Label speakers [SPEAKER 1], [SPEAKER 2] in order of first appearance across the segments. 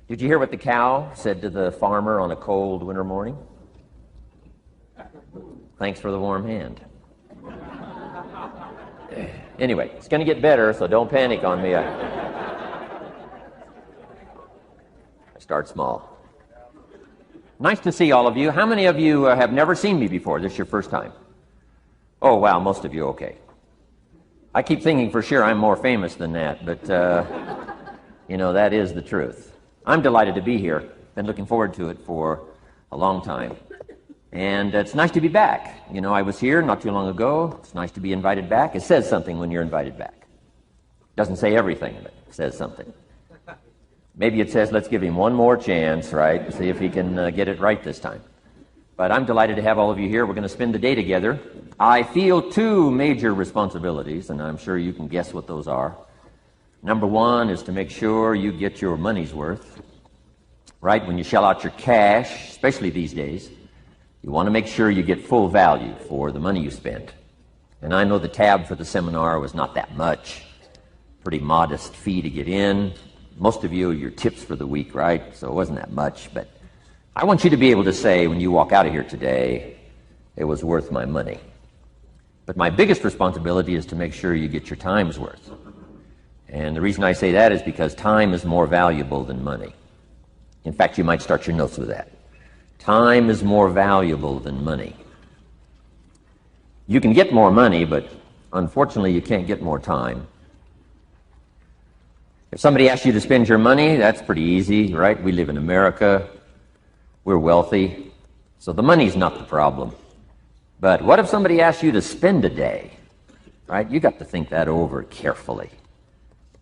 [SPEAKER 1] Did you hear what the cow said to the farmer on a cold winter morning? Thanks for the warm hand. Anyway, it's going to get better, so don't panic on me. I start small. Nice to see all of you. How many of you have never seen me before? This is your first time? Oh, wow, most of you, okay. I keep thinking for sure I'm more famous than that, but, that is the truth. I'm delighted to be here. Been looking forward to it for a long time. And it's nice to be back. I was here not too long ago. It's nice to be invited back. It says something when you're invited back. Doesn't say everything, but it says something. Maybe it says, let's give him one more chance, right? See if he can get it right this time. But I'm delighted to have all of you here. We're going to spend the day together. I feel two major responsibilities, and I'm sure you can guess what those are. Number one is to make sure you get your money's worth, right? When you shell out your cash, especially these days, you want to make sure you get full value for the money you spent. And I know the tab for the seminar was not that much. Pretty modest fee to get in. Most of you, your tips for the week, right? So it wasn't that much. But I want you to be able to say when you walk out of here today, it was worth my money. But my biggest responsibility is to make sure you get your time's worth. And the reason I say that is because time is more valuable than money. In fact, you might start your notes with that. Time is more valuable than money. You can get more money, but unfortunately you can't get more time. If somebody asks you to spend your money, that's pretty easy, right? We live in America. We're wealthy. So the money's not the problem. But what if somebody asks you to spend a day, right? You got to think that over carefully.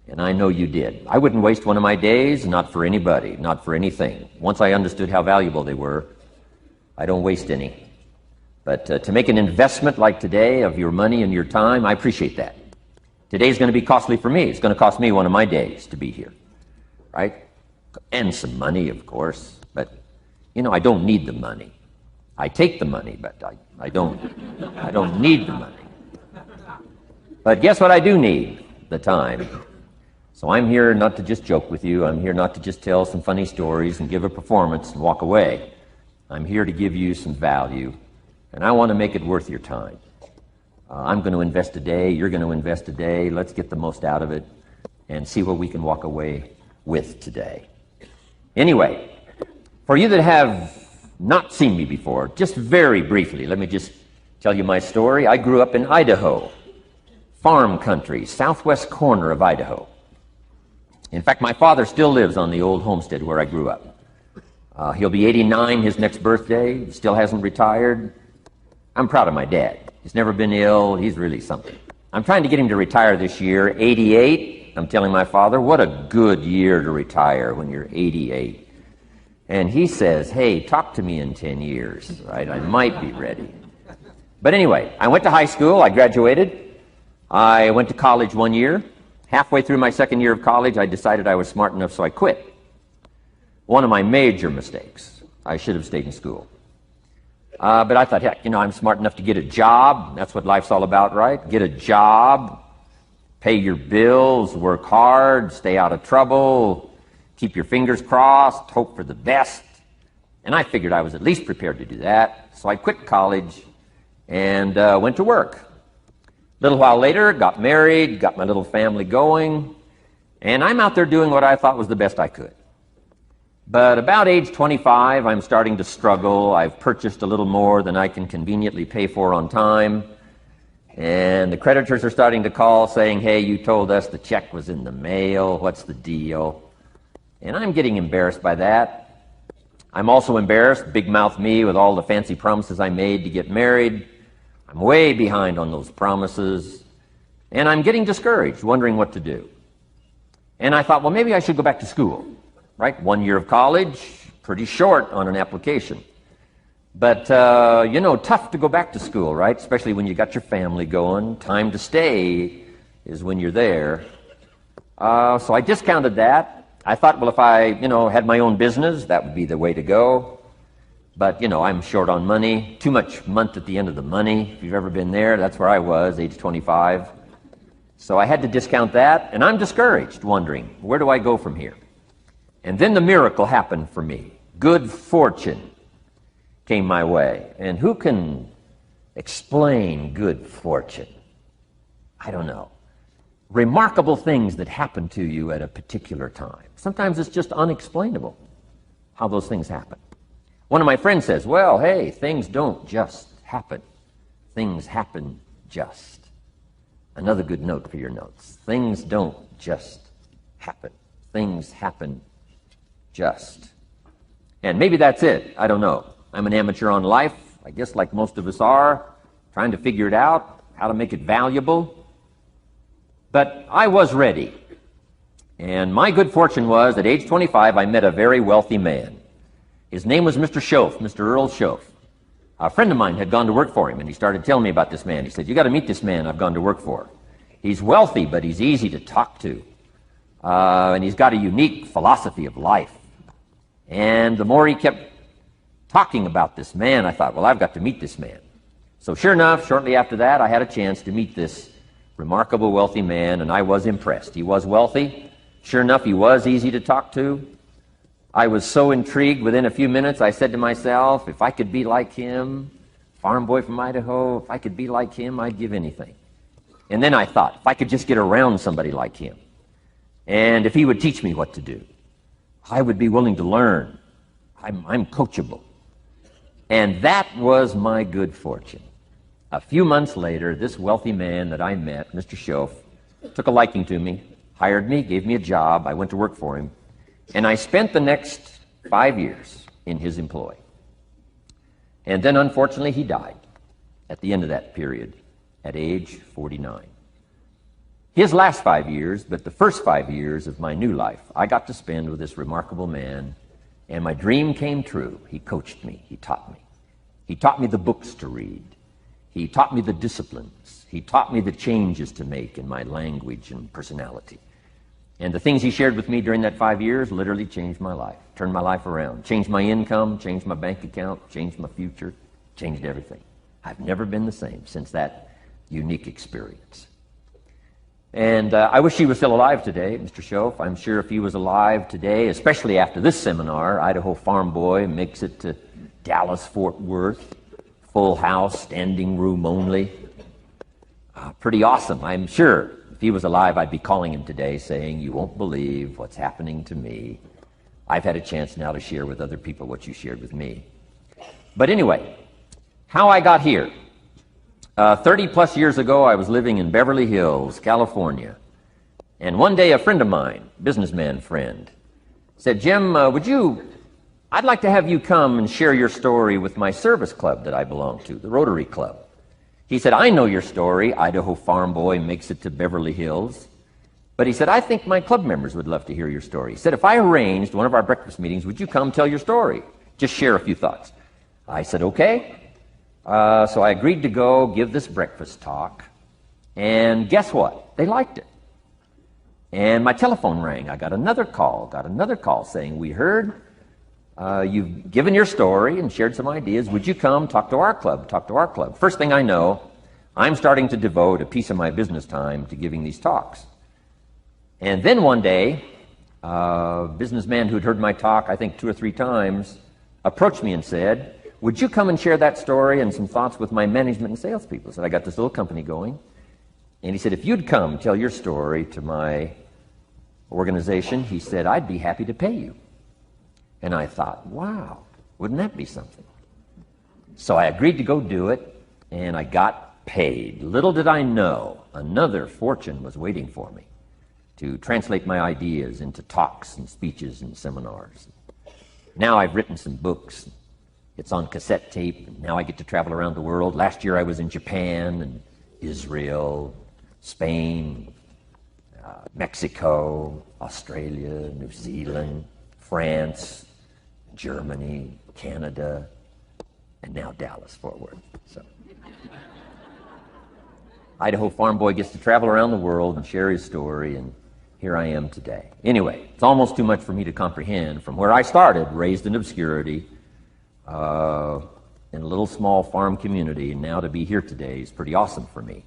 [SPEAKER 1] And I know you did. I wouldn't waste one of my days, not for anybody, not for anything. Once I understood how valuable they were, I don't waste any. But to make an investment like today of your money and your time, I appreciate that. Today's going to be costly for me. It's going to cost me one of my days to be here, right? And some money, of course. But, I don't need the money. I take the money, but I don't need the money. But guess what I do need? The time. So I'm here not to just joke with you. I'm here not to just tell some funny stories and give a performance and walk away. I'm here to give you some value, and I want to make it worth your time. I'm going to invest a day. You're going to invest a day. Let's get the most out of it and see what we can walk away with today. Anyway, for you that have not seen me before, just very briefly, let me just tell you my story. I grew up in Idaho, farm country, southwest corner of Idaho. In fact, my father still lives on the old homestead where I grew up. He'll be 89 his next birthday. He still hasn't retired. I'm proud of my dad. He's never been ill. He's really something. I'm trying to get him to retire this year, 88. I'm telling my father, what a good year to retire when you're 88. And he says, hey, talk to me in 10 years, right? I might be ready. But anyway, I went to high school. I graduated. I went to college 1 year. Halfway through my second year of college, I decided I was smart enough, so I quit. One of my major mistakes. I should have stayed in school. But I thought, heck, I'm smart enough to get a job. That's what life's all about, right? Get a job, pay your bills, work hard, stay out of trouble, keep your fingers crossed, hope for the best. And I figured I was at least prepared to do that. So I quit college and went to work. A little while later, got married, got my little family going, and I'm out there doing what I thought was the best I could. But about age 25, I'm starting to struggle. I've purchased a little more than I can conveniently pay for on time, and the creditors are starting to call saying, hey, you told us the check was in the mail. What's the deal? And I'm getting embarrassed by that. I'm also embarrassed, big mouth me, with all the fancy promises I made to get married. I'm way behind on those promises, and I'm getting discouraged, wondering what to do. And I thought, well, maybe I should go back to school, right? 1 year of college, pretty short on an application. But, tough to go back to school, right? Especially when you got your family going. Time to stay is when you're there. So I discounted that. I thought, well, if I, had my own business, that would be the way to go. But, I'm short on money, too much month at the end of the money. If you've ever been there, that's where I was, age 25. So I had to discount that, and I'm discouraged, wondering, where do I go from here? And then the miracle happened for me. Good fortune came my way. And who can explain good fortune? I don't know. Remarkable things that happen to you at a particular time. Sometimes it's just unexplainable how those things happen. One of my friends says, well, hey, things don't just happen. Things happen just. Another good note for your notes. Things don't just happen. Things happen just. And maybe that's it. I don't know. I'm an amateur on life, I guess like most of us are, trying to figure it out, how to make it valuable. But I was ready. And my good fortune was, at age 25, I met a very wealthy man. His name was Mr. Schoaf, Mr. Earl Schoaf. A friend of mine had gone to work for him, and he started telling me about this man. He said, you got to meet this man I've gone to work for. He's wealthy, but he's easy to talk to. And he's got a unique philosophy of life. And the more he kept talking about this man, I thought, well, I've got to meet this man. So sure enough, shortly after that, I had a chance to meet this remarkable wealthy man, and I was impressed. He was wealthy. Sure enough, he was easy to talk to. I was so intrigued, within a few minutes, I said to myself, if I could be like him, farm boy from Idaho, if I could be like him, I'd give anything. And then I thought, if I could just get around somebody like him, and if he would teach me what to do, I would be willing to learn. I'm coachable. And that was my good fortune. A few months later, this wealthy man that I met, Mr. Schoaf, took a liking to me, hired me, gave me a job. I went to work for him. And I spent the next 5 years in his employ. And then, unfortunately, he died at the end of that period, at age 49. His last 5 years, but the first 5 years of my new life, I got to spend with this remarkable man, and my dream came true. He coached me. He taught me. He taught me the books to read. He taught me the disciplines. He taught me the changes to make in my language and personality. And the things he shared with me during that 5 years literally changed my life, turned my life around, changed my income, changed my bank account, changed my future, changed everything. I've never been the same since that unique experience. And I wish he was still alive today, Mr. Schoaf. I'm sure if he was alive today, especially after this seminar, Idaho Farm Boy makes it to Dallas, Fort Worth, full house, standing room only. Pretty awesome. I'm sure if he was alive, I'd be calling him today saying, you won't believe what's happening to me. I've had a chance now to share with other people what you shared with me. But anyway, how I got here. 30 plus years ago, I was living in Beverly Hills, California. And one day a friend of mine, businessman friend, said, Jim, I'd like to have you come and share your story with my service club that I belong to, the Rotary Club. He said, I know your story, Idaho Farm Boy makes it to Beverly Hills. But he said, I think my club members would love to hear your story. He said, if I arranged one of our breakfast meetings, would you come tell your story? Just share a few thoughts. I said, okay. So I agreed to go give this breakfast talk. And guess what? They liked it. And my telephone rang. I got another call saying, we heard you've given your story and shared some ideas. Would you come talk to our club? First thing I know, I'm starting to devote a piece of my business time to giving these talks. And then one day, a businessman who'd heard my talk, I think 2 or 3 times, approached me and said, would you come and share that story and some thoughts with my management and salespeople? I said, I got this little company going. And he said, if you'd come tell your story to my organization, he said, I'd be happy to pay you. And I thought, wow, wouldn't that be something? So I agreed to go do it, and I got paid. Little did I know, another fortune was waiting for me to translate my ideas into talks and speeches and seminars. Now I've written some books. It's on cassette tape, and now I get to travel around the world. Last year I was in Japan and Israel, Spain, Mexico, Australia, New Zealand, France, Germany, Canada, and now Dallas, Fort Worth. So, Idaho Farm Boy gets to travel around the world and share his story, and here I am today. Anyway, it's almost too much for me to comprehend. From where I started, raised in obscurity, in a little small farm community, and now to be here today is pretty awesome for me.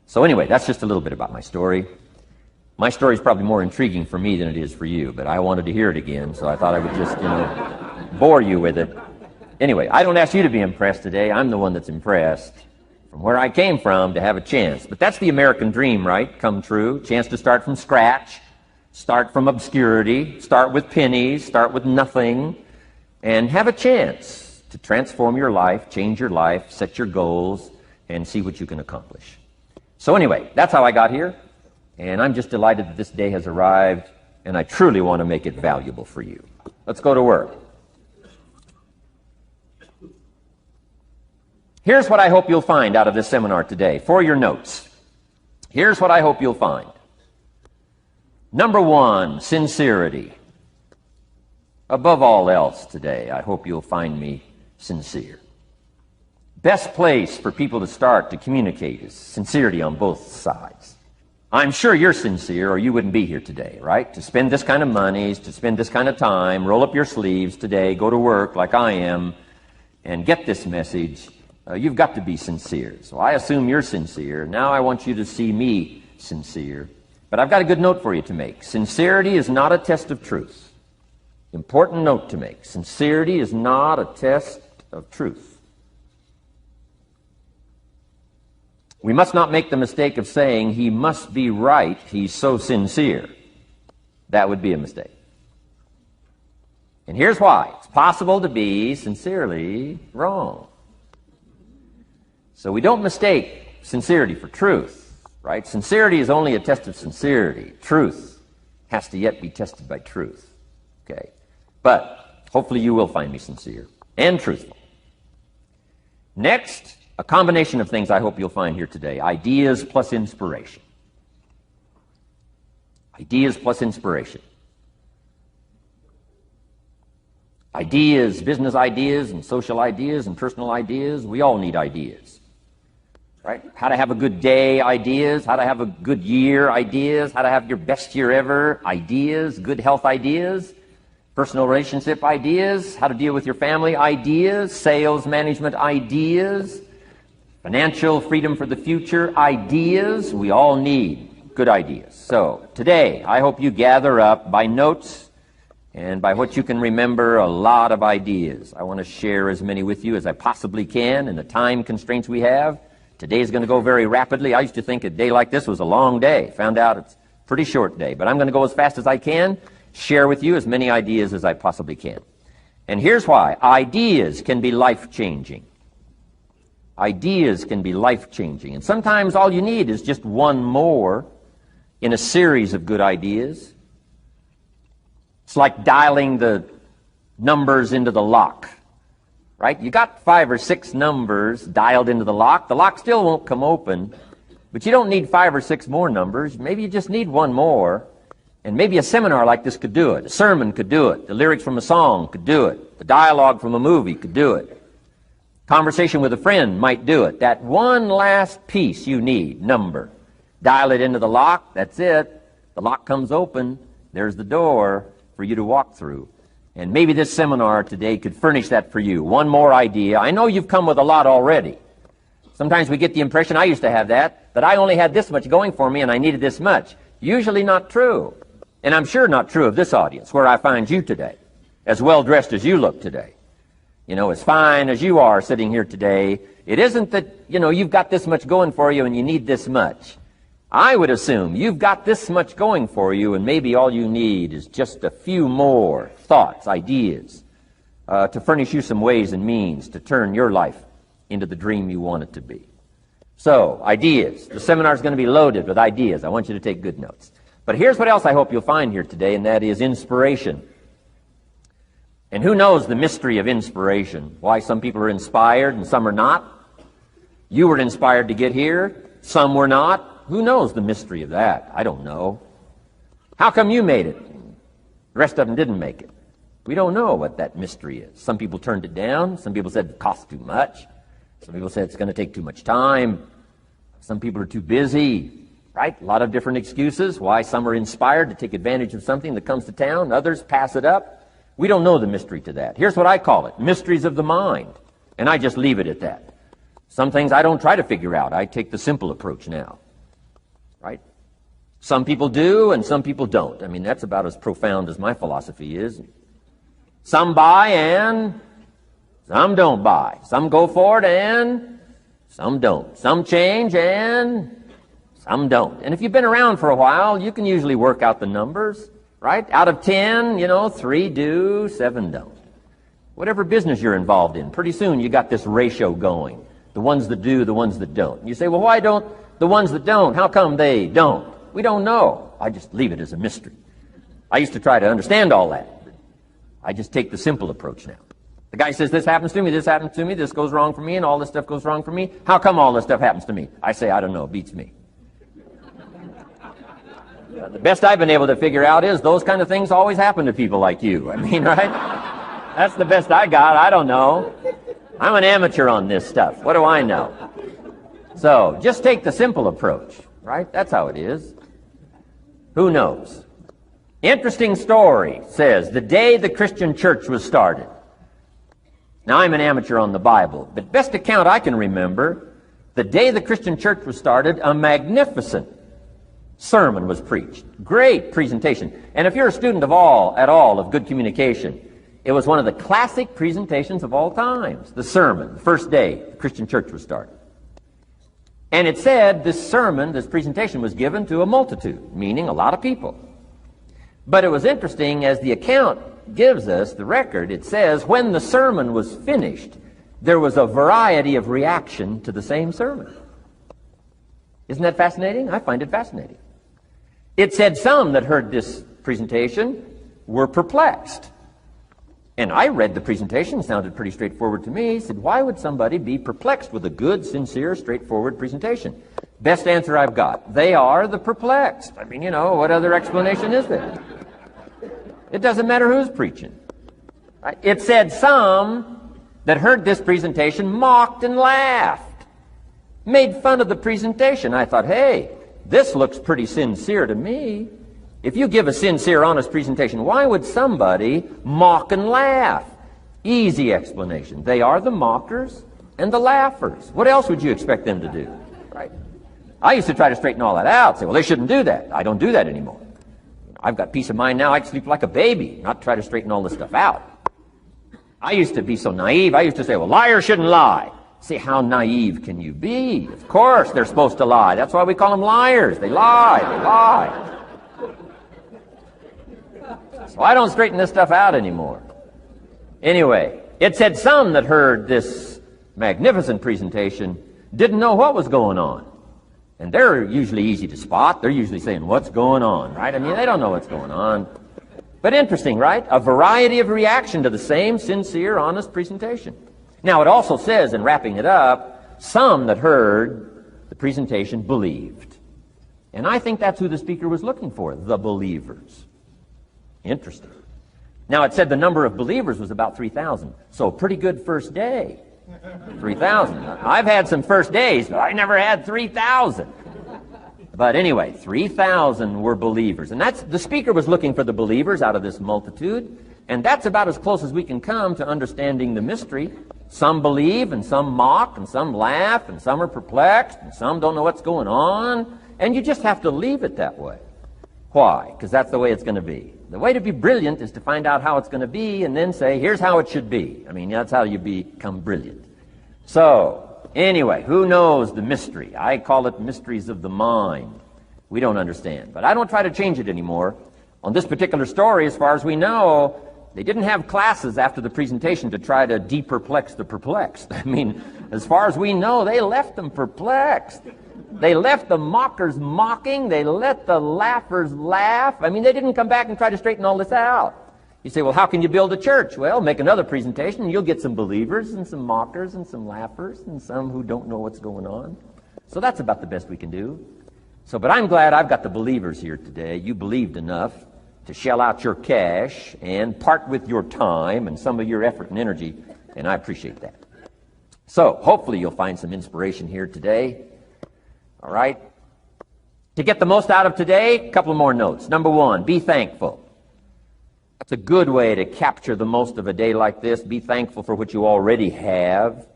[SPEAKER 1] So anyway, that's just a little bit about my story. My story is probably more intriguing for me than it is for you, but I wanted to hear it again, so I thought I would just, bore you with it. Anyway, I don't ask you to be impressed today. I'm the one that's impressed from where I came from to have a chance. But that's the American dream, right? Come true. Chance to start from scratch, start from obscurity, start with pennies, start with nothing, and have a chance to transform your life, change your life, set your goals, and see what you can accomplish. So anyway, that's how I got here. And I'm just delighted that this day has arrived, and I truly want to make it valuable for you. Let's go to work. Here's what I hope you'll find out of this seminar today for your notes. Here's what I hope you'll find. Number one, sincerity. Above all else today, I hope you'll find me sincere. Best place for people to start to communicate is sincerity on both sides. I'm sure you're sincere or you wouldn't be here today, right? To spend this kind of money, to spend this kind of time, roll up your sleeves today, go to work like I am, and get this message. You've got to be sincere. So I assume you're sincere. Now I want you to see me sincere. But I've got a good note for you to make. Sincerity is not a test of truth. Important note to make. Sincerity is not a test of truth. We must not make the mistake of saying, he must be right, he's so sincere. That would be a mistake. And here's why. It's possible to be sincerely wrong. So we don't mistake sincerity for truth, right? Sincerity is only a test of sincerity. Truth has to yet be tested by truth, okay? But hopefully you will find me sincere and truthful. Next, a combination of things I hope you'll find here today. Ideas plus inspiration. Ideas plus inspiration. Ideas, business ideas and social ideas and personal ideas. We all need ideas, right? How to have a good day ideas, how to have a good year ideas, how to have your best year ever ideas, good health ideas, personal relationship ideas, how to deal with your family ideas, sales management ideas, financial freedom for the future ideas. We all need good ideas. So today, I hope you gather up by notes and by what you can remember a lot of ideas. I want to share as many with you as I possibly can in the time constraints we have. Today is going to go very rapidly. I used to think a day like this was a long day. Found out it's a pretty short day. But I'm going to go as fast as I can, share with you as many ideas as I possibly can. And here's why. Ideas can be life-changing. Ideas can be life-changing. And sometimes all you need is just one more in a series of good ideas. It's like dialing the numbers into the lock, right? You got 5 or 6 numbers dialed into the lock. The lock still won't come open, but you don't need 5 or 6 more numbers. Maybe you just need one more. And maybe a seminar like this could do it. A sermon could do it. The lyrics from a song could do it. The dialogue from a movie could do it. Conversation with a friend might do it. That one last piece you need, number. Dial it into the lock, that's it. The lock comes open, there's the door for you to walk through. And maybe this seminar today could furnish that for you. One more idea. I know you've come with a lot already. Sometimes we get the impression, I used to have that I only had this much going for me and I needed this much. Usually not true. And I'm sure not true of this audience, where I find you today, as well dressed as you look today. As fine as you are sitting here today, it isn't that, you've got this much going for you and you need this much. I would assume you've got this much going for you and maybe all you need is just a few more thoughts, ideas, to furnish you some ways and means to turn your life into the dream you want it to be. So, ideas. The seminar is going to be loaded with ideas. I want you to take good notes. But here's what else I hope you'll find here today, and that is inspiration. And who knows the mystery of inspiration? Why some people are inspired and some are not? You were inspired to get here. Some were not. Who knows the mystery of that? I don't know. How come you made it? The rest of them didn't make it. We don't know what that mystery is. Some people turned it down. Some people said it costs too much. Some people said it's going to take too much time. Some people are too busy. Right? A lot of different excuses why some are inspired to take advantage of something that comes to town. Others pass it up. We don't know the mystery to that. Here's what I call it. Mysteries of the mind. And I just leave it at that. Some things I don't try to figure out. I take the simple approach now. Right? Some people do and some people don't. I mean, that's about as profound as my philosophy is. Some buy and some don't buy. Some go for it and some don't. Some change and some don't. And if you've been around for a while, you can usually work out the numbers, right? Out of 10, 3 do, 7 don't. Whatever business you're involved in, pretty soon you got this ratio going. The ones that do, the ones that don't. And you say, well, why don't the ones that don't, how come they don't? We don't know. I just leave it as a mystery. I used to try to understand all that. I just take the simple approach now. The guy says, this happens to me, this goes wrong for me, and all this stuff goes wrong for me. How come all this stuff happens to me? I say, I don't know, it beats me. The best I've been able to figure out is those kind of things always happen to people like you. I mean, right? That's the best I got. I don't know. I'm an amateur on this stuff. What do I know? So, just take the simple approach, right? That's how it is. Who knows? Interesting story says, the day the Christian church was started. Now, I'm an amateur on the Bible, but best account I can remember, the day the Christian church was started, a magnificent sermon was preached. Great presentation. And if you're a student at all of good communication, it was one of the classic presentations of all times. The sermon, the first day the Christian church was started. And it said this sermon, this presentation was given to a multitude, meaning a lot of people. But it was interesting, as the account gives us, the record, it says, when the sermon was finished, there was a variety of reaction to the same sermon. Isn't that fascinating? I find it fascinating. It said some that heard this presentation were perplexed. And I read the presentation, sounded pretty straightforward to me. Said, why would somebody be perplexed with a good, sincere, straightforward presentation? Best answer I've got. They are the perplexed. I mean, what other explanation is there? It doesn't matter who's preaching. Right? It said some that heard this presentation mocked and laughed, made fun of the presentation. I thought, hey, this looks pretty sincere to me. If you give a sincere, honest presentation, why would somebody mock and laugh? Easy explanation. They are the mockers and the laughers. What else would you expect them to do? Right? I used to try to straighten all that out. Say, well, they shouldn't do that. I don't do that anymore. I've got peace of mind now. I can sleep like a baby, not try to straighten all this stuff out. I used to be so naive. I used to say, well, liars shouldn't lie. See, how naive can you be? Of course they're supposed to lie. That's why we call them liars. They lie. So I don't straighten this stuff out anymore. Anyway, it said some that heard this magnificent presentation didn't know what was going on. And they're usually easy to spot. They're usually saying, what's going on, right? I mean, they don't know what's going on. But interesting, right? A variety of reaction to the same sincere, honest presentation. Now, it also says, in wrapping it up, some that heard the presentation believed. And I think that's who the speaker was looking for, the believers. Interesting. Now, it said the number of believers was about 3,000. So, a pretty good first day. 3,000. I've had some first days, but I never had 3,000. But anyway, 3,000 were believers. And that's, the speaker was looking for the believers out of this multitude. And that's about as close as we can come to understanding the mystery. Some believe, and some mock, and some laugh, and some are perplexed, and some don't know what's going on. And you just have to leave it that way. Why? Because that's the way it's going to be. The way to be brilliant is to find out how it's going to be and then say, here's how it should be. I mean, that's how you become brilliant. So, anyway, who knows the mystery? I call it mysteries of the mind. We don't understand. But I don't try to change it anymore. On this particular story, as far as we know, they didn't have classes after the presentation to try to de-perplex the perplexed. I mean, as far as we know, they left them perplexed. They left the mockers mocking. They let the laughers laugh. I mean, they didn't come back and try to straighten all this out. You say, well, how can you build a church? Well, make another presentation, and you'll get some believers and some mockers and some laughers and some who don't know what's going on. So that's about the best we can do. So, but I'm glad I've got the believers here today. You believed enough to shell out your cash and part with your time and some of your effort and energy, and I appreciate that. So, hopefully you'll find some inspiration here today. All right? To get the most out of today, a couple more notes. Number one, be thankful. That's a good way to capture the most of a day like this. Be thankful for what you already have.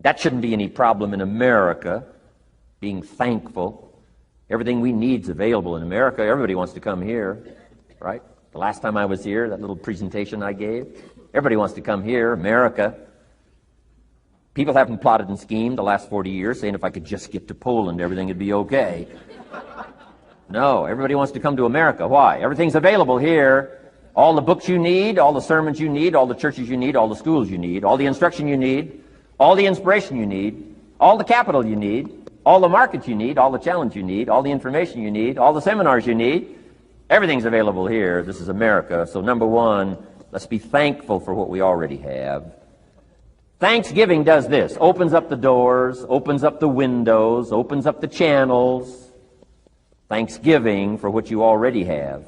[SPEAKER 1] That shouldn't be any problem in America, being thankful. Everything we need is available in America. Everybody wants to come here, right? The last time I was here, that little presentation I gave, everybody wants to come here, America. People haven't plotted and schemed the last 40 years saying if I could just get to Poland, everything would be okay. No, everybody wants to come to America. Why? Everything's available here. All the books you need, all the sermons you need, all the churches you need, all the schools you need, all the instruction you need, all the inspiration you need, all the capital you need, all the markets you need, all the challenge you need, all the information you need, all the seminars you need. Everything's available here. This is America. So number one, let's be thankful for what we already have. Thanksgiving does this. Opens up the doors, opens up the windows, opens up the channels. Thanksgiving for what you already have.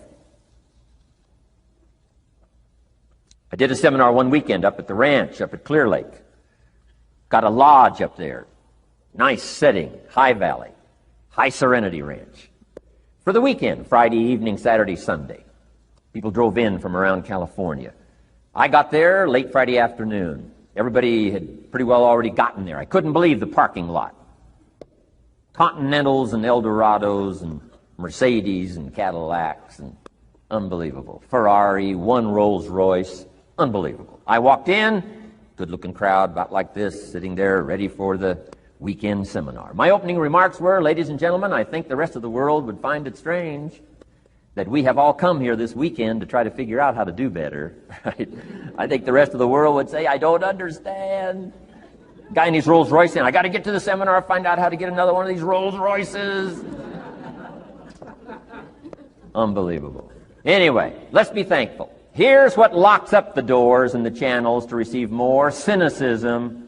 [SPEAKER 1] I did a seminar one weekend up at the ranch, up at Clear Lake. Got a lodge up there. Nice setting, high valley, high serenity ranch. For the weekend, Friday evening, Saturday, Sunday. People drove in from around California. I got there late Friday afternoon. Everybody had pretty well already gotten there. I couldn't believe the parking lot. Continentals and Eldorados and Mercedes and Cadillacs and unbelievable. Ferrari, one Rolls Royce, unbelievable. I walked in, good-looking crowd about like this, sitting there ready for the weekend seminar. My opening remarks were, ladies and gentlemen, I think the rest of the world would find it strange that we have all come here this weekend to try to figure out how to do better. Right? I think the rest of the world would say, I don't understand. Guy in his Rolls Royce saying, I got to get to the seminar, find out how to get another one of these Rolls Royces. Unbelievable. Anyway, let's be thankful. Here's what locks up the doors and the channels to receive more: cynicism.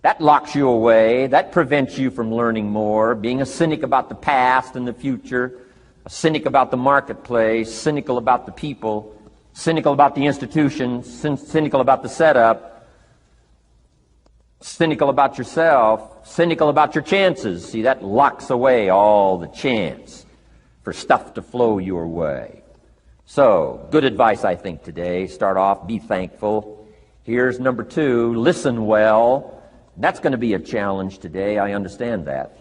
[SPEAKER 1] That locks you away. That prevents you from learning more. Being a cynic about the past and the future, a cynic about the marketplace, cynical about the people, cynical about the institutions, cynical about the setup, cynical about yourself, cynical about your chances. See, that locks away all the chance for stuff to flow your way. So, good advice, I think, today. Start off, be thankful. Here's number two, listen well. That's going to be a challenge today. I understand that.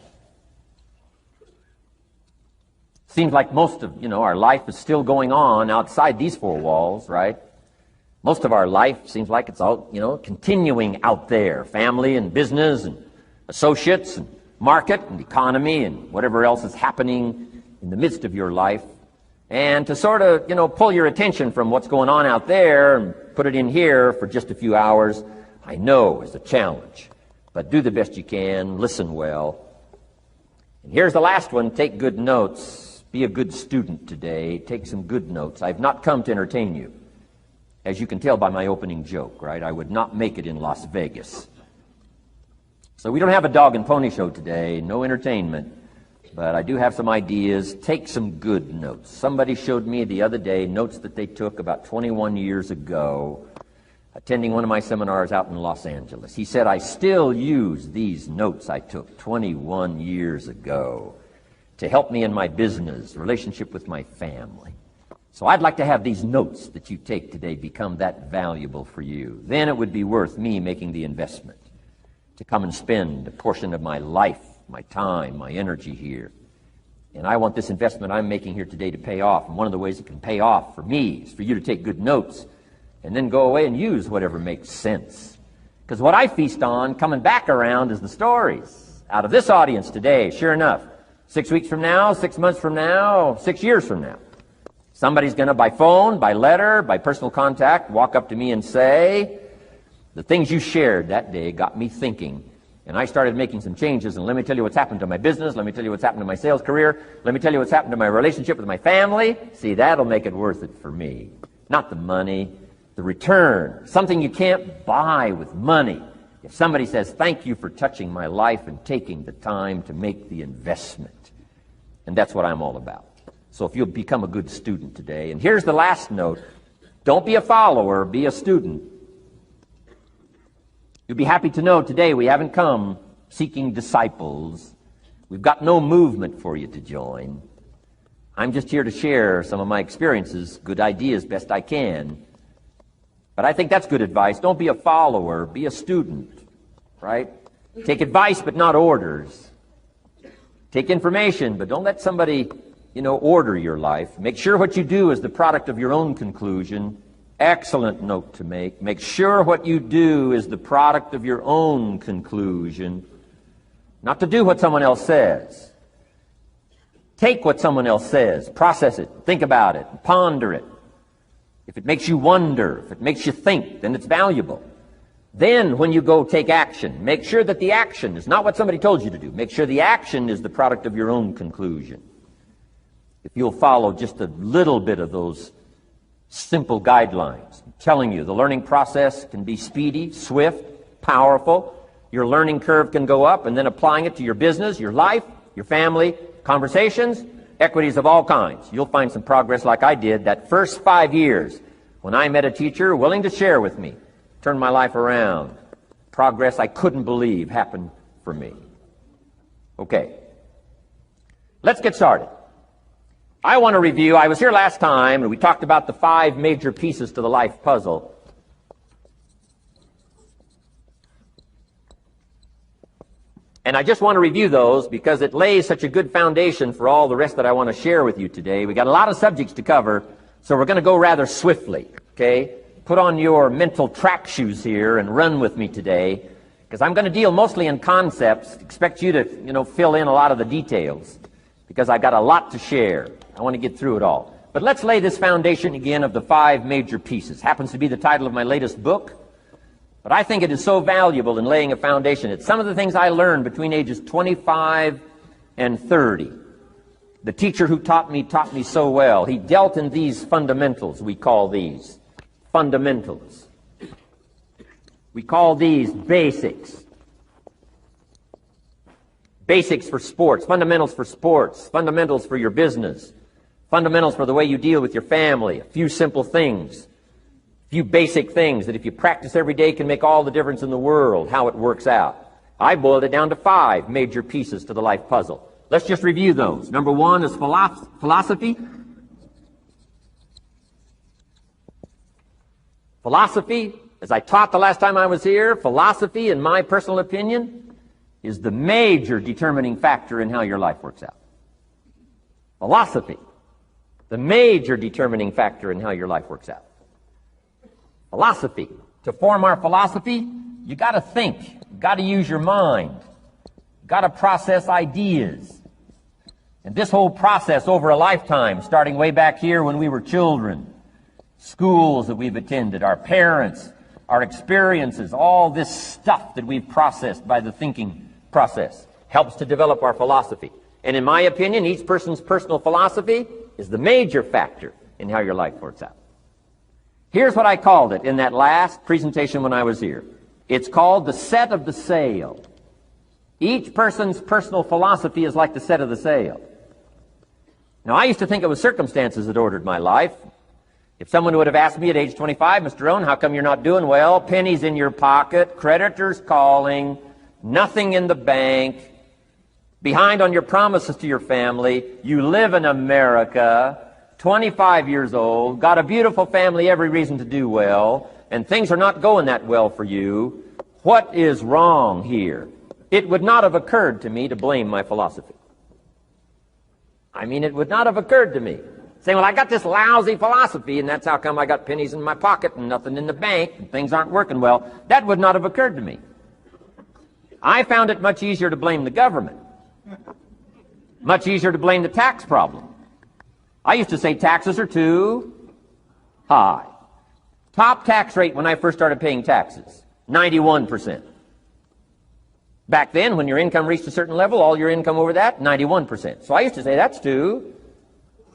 [SPEAKER 1] Seems like most of, our life is still going on outside these four walls, right? Most of our life seems like it's all, continuing out there. Family and business and associates and market and economy and whatever else is happening in the midst of your life. And to sort of, pull your attention from what's going on out there and put it in here for just a few hours, I know is a challenge. But do the best you can, listen well. And here's the last one, take good notes. Be a good student today. Take some good notes. I've not come to entertain you. As you can tell by my opening joke, right? I would not make it in Las Vegas. So we don't have a dog and pony show today, no entertainment. But I do have some ideas. Take some good notes. Somebody showed me the other day notes that they took about 21 years ago, attending one of my seminars out in Los Angeles. He said, I still use these notes I took 21 years ago to help me in my business, relationship with my family. So I'd like to have these notes that you take today become that valuable for you. Then it would be worth me making the investment to come and spend a portion of my life, my time, my energy here. And I want this investment I'm making here today to pay off. And one of the ways it can pay off for me is for you to take good notes and then go away and use whatever makes sense. Because what I feast on coming back around is the stories out of this audience today. Sure enough, 6 weeks from now, 6 months from now, 6 years from now, somebody's going to, by phone, by letter, by personal contact, walk up to me and say, the things you shared that day got me thinking. And I started making some changes, and let me tell you what's happened to my business, let me tell you what's happened to my sales career, let me tell you what's happened to my relationship with my family. See, that'll make it worth it for me. Not the money, the return. Something you can't buy with money. If somebody says, thank you for touching my life and taking the time to make the investment. And that's what I'm all about. So if you'll become a good student today. And here's the last note. Don't be a follower, be a student. You'll be happy to know today we haven't come seeking disciples. We've got no movement for you to join. I'm just here to share some of my experiences, good ideas, best I can. But I think that's good advice. Don't be a follower, be a student, right? Take advice but not orders. Take information, but don't let somebody, order your life. Make sure what you do is the product of your own conclusion. Excellent note to make. Make sure what you do is the product of your own conclusion. Not to do what someone else says. Take what someone else says, process it, think about it, ponder it. If it makes you wonder, if it makes you think, then it's valuable. Then when you go take action, make sure that the action is not what somebody told you to do. Make sure the action is the product of your own conclusion. If you'll follow just a little bit of those simple guidelines, I'm telling you, the learning process can be speedy, swift, powerful. Your learning curve can go up, and then applying it to your business, your life, your family, conversations, equities of all kinds. You'll find some progress like I did that first 5 years when I met a teacher willing to share with me, turned my life around. Progress I couldn't believe happened for me. Okay, let's get started. I want to review, I was here last time and we talked about the 5 major pieces to the life puzzle. And I just want to review those because it lays such a good foundation for all the rest that I want to share with you today. We got a lot of subjects to cover, so we're going to go rather swiftly, okay? Put on your mental track shoes here and run with me today, because I'm going to deal mostly in concepts. Expect you to, fill in a lot of the details, because I've got a lot to share. I want to get through it all. But let's lay this foundation again of the 5 major pieces. Happens to be the title of my latest book. But I think it is so valuable in laying a foundation. It's some of the things I learned between ages 25 and 30. The teacher who taught me so well. He dealt in these fundamentals, we call these fundamentals. We call these basics. Basics for sports, fundamentals for sports, fundamentals for your business, fundamentals for the way you deal with your family, a few simple things. Few basic things that if you practice every day can make all the difference in the world, how it works out. I boiled it down to 5 major pieces to the life puzzle. Let's just review those. Number 1 is philosophy. Philosophy, as I taught the last time I was here, philosophy, in my personal opinion, is the major determining factor in how your life works out. Philosophy, the major determining factor in how your life works out. Philosophy. To form our philosophy, you got to think. You got to use your mind. You got to process ideas. And this whole process over a lifetime, starting way back here when we were children, schools that we've attended, our parents, our experiences, all this stuff that we've processed by the thinking process helps to develop our philosophy. And in my opinion, each person's personal philosophy is the major factor in how your life works out. Here's what I called it in that last presentation when I was here. It's called the set of the sail. Each person's personal philosophy is like the set of the sail. Now, I used to think it was circumstances that ordered my life. If someone would have asked me at age 25, Mr. Rohn, how come you're not doing well? Pennies in your pocket, creditors calling, nothing in the bank, behind on your promises to your family, you live in America, 25 years old, got a beautiful family, every reason to do well, and things are not going that well for you. What is wrong here? It would not have occurred to me to blame my philosophy. I mean, it would not have occurred to me. Saying, well, I got this lousy philosophy, and that's how come I got pennies in my pocket and nothing in the bank, and things aren't working well. That would not have occurred to me. I found it much easier to blame the government. Much easier to blame the tax problem. I used to say taxes are too high. Top tax rate when I first started paying taxes, 91%. Back then, when your income reached a certain level, all your income over that, 91%. So I used to say that's too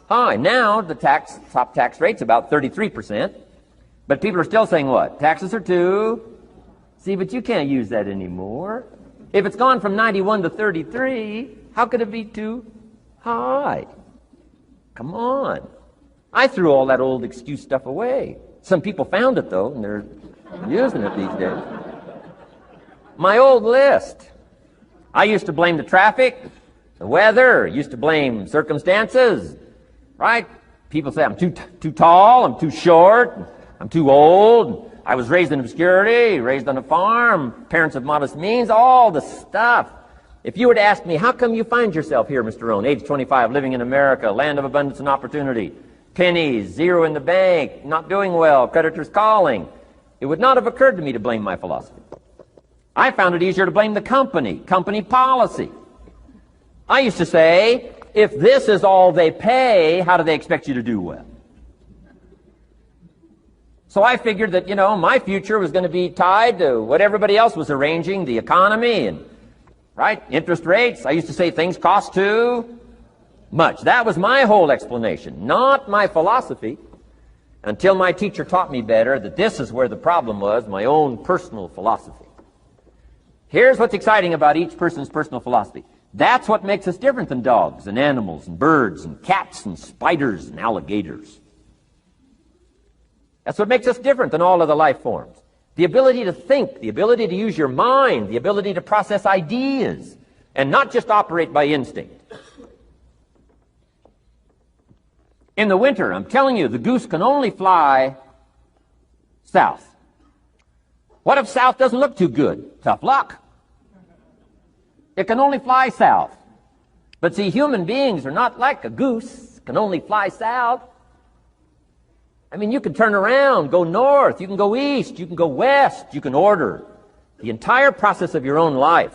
[SPEAKER 1] high. Now, the top tax rate's about 33%. But people are still saying what? Taxes are too. See, but you can't use that anymore. If it's gone from 91 to 33, how could it be too high? Come on. I threw all that old excuse stuff away. Some people found it, though, and they're using it these days. My old list. I used to blame the traffic, the weather, used to blame circumstances, right? People say I'm too tall, I'm too short, I'm too old, I was raised in obscurity, raised on a farm, parents of modest means, all the stuff. If you were to ask me, how come you find yourself here, Mr. Rohn, age 25, living in America, land of abundance and opportunity, pennies, zero in the bank, not doing well, creditors calling, it would not have occurred to me to blame my philosophy. I found it easier to blame the company policy. I used to say, if this is all they pay, how do they expect you to do well? So I figured that, my future was going to be tied to what everybody else was arranging, the economy and, right, interest rates. I used to say things cost too much. That was my whole explanation, not my philosophy, until my teacher taught me better that this is where the problem was, my own personal philosophy. Here's what's exciting about each person's personal philosophy. That's what makes us different than dogs and animals and birds and cats and spiders and alligators. That's what makes us different than all of the life forms. The ability to think, the ability to use your mind, the ability to process ideas, and not just operate by instinct. In the winter, I'm telling you, the goose can only fly south. What if south doesn't look too good? Tough luck. It can only fly south. But see, human beings are not like a goose, can only fly south. I mean, you can turn around, go north, you can go east, you can go west, you can order the entire process of your own life.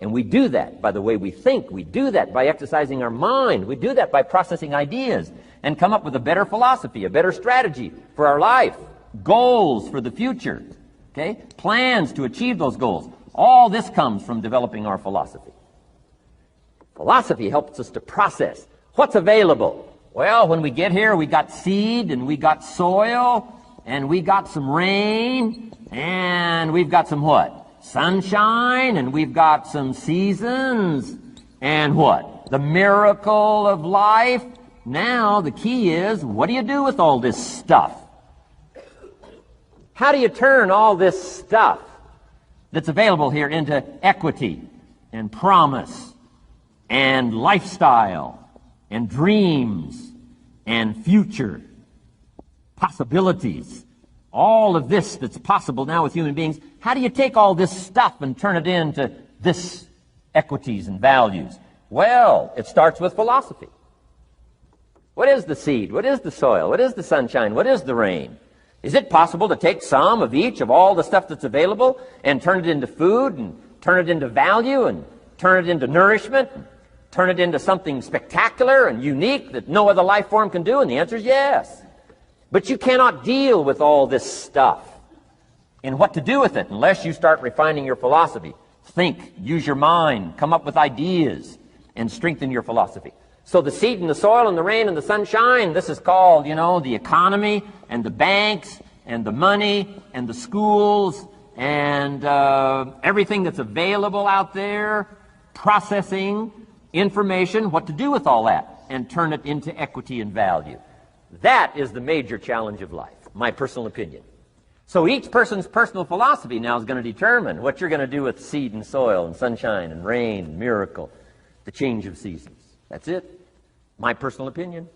[SPEAKER 1] And we do that by the way we think. We do that by exercising our mind. We do that by processing ideas and come up with a better philosophy, a better strategy for our life, goals for the future, okay? Plans to achieve those goals. All this comes from developing our philosophy. Philosophy helps us to process what's available. Well, when we get here, we got seed, and we got soil, and we got some rain, and we've got some what? Sunshine, and we've got some seasons, and what? The miracle of life. Now, the key is, what do you do with all this stuff? How do you turn all this stuff that's available here into equity and promise and lifestyle and dreams and future possibilities? All of this that's possible now with human beings, how do you take all this stuff and turn it into this equities and values? Well, it starts with philosophy. What is the seed? What is the soil? What is the sunshine? What is the rain? Is it possible to take some of each of all the stuff that's available and turn it into food and turn it into value and turn it into nourishment and turn it into something spectacular and unique that no other life form can do? And the answer is yes. But you cannot deal with all this stuff and what to do with it unless you start refining your philosophy. Think, use your mind, come up with ideas, and strengthen your philosophy. So the seed and the soil and the rain and the sunshine, this is called, the economy and the banks and the money and the schools and everything that's available out there, processing information, what to do with all that, and turn it into equity and value. That is the major challenge of life, my personal opinion. So each person's personal philosophy now is going to determine what you're going to do with seed and soil and sunshine and rain and miracle, the change of seasons. That's it. My personal opinion.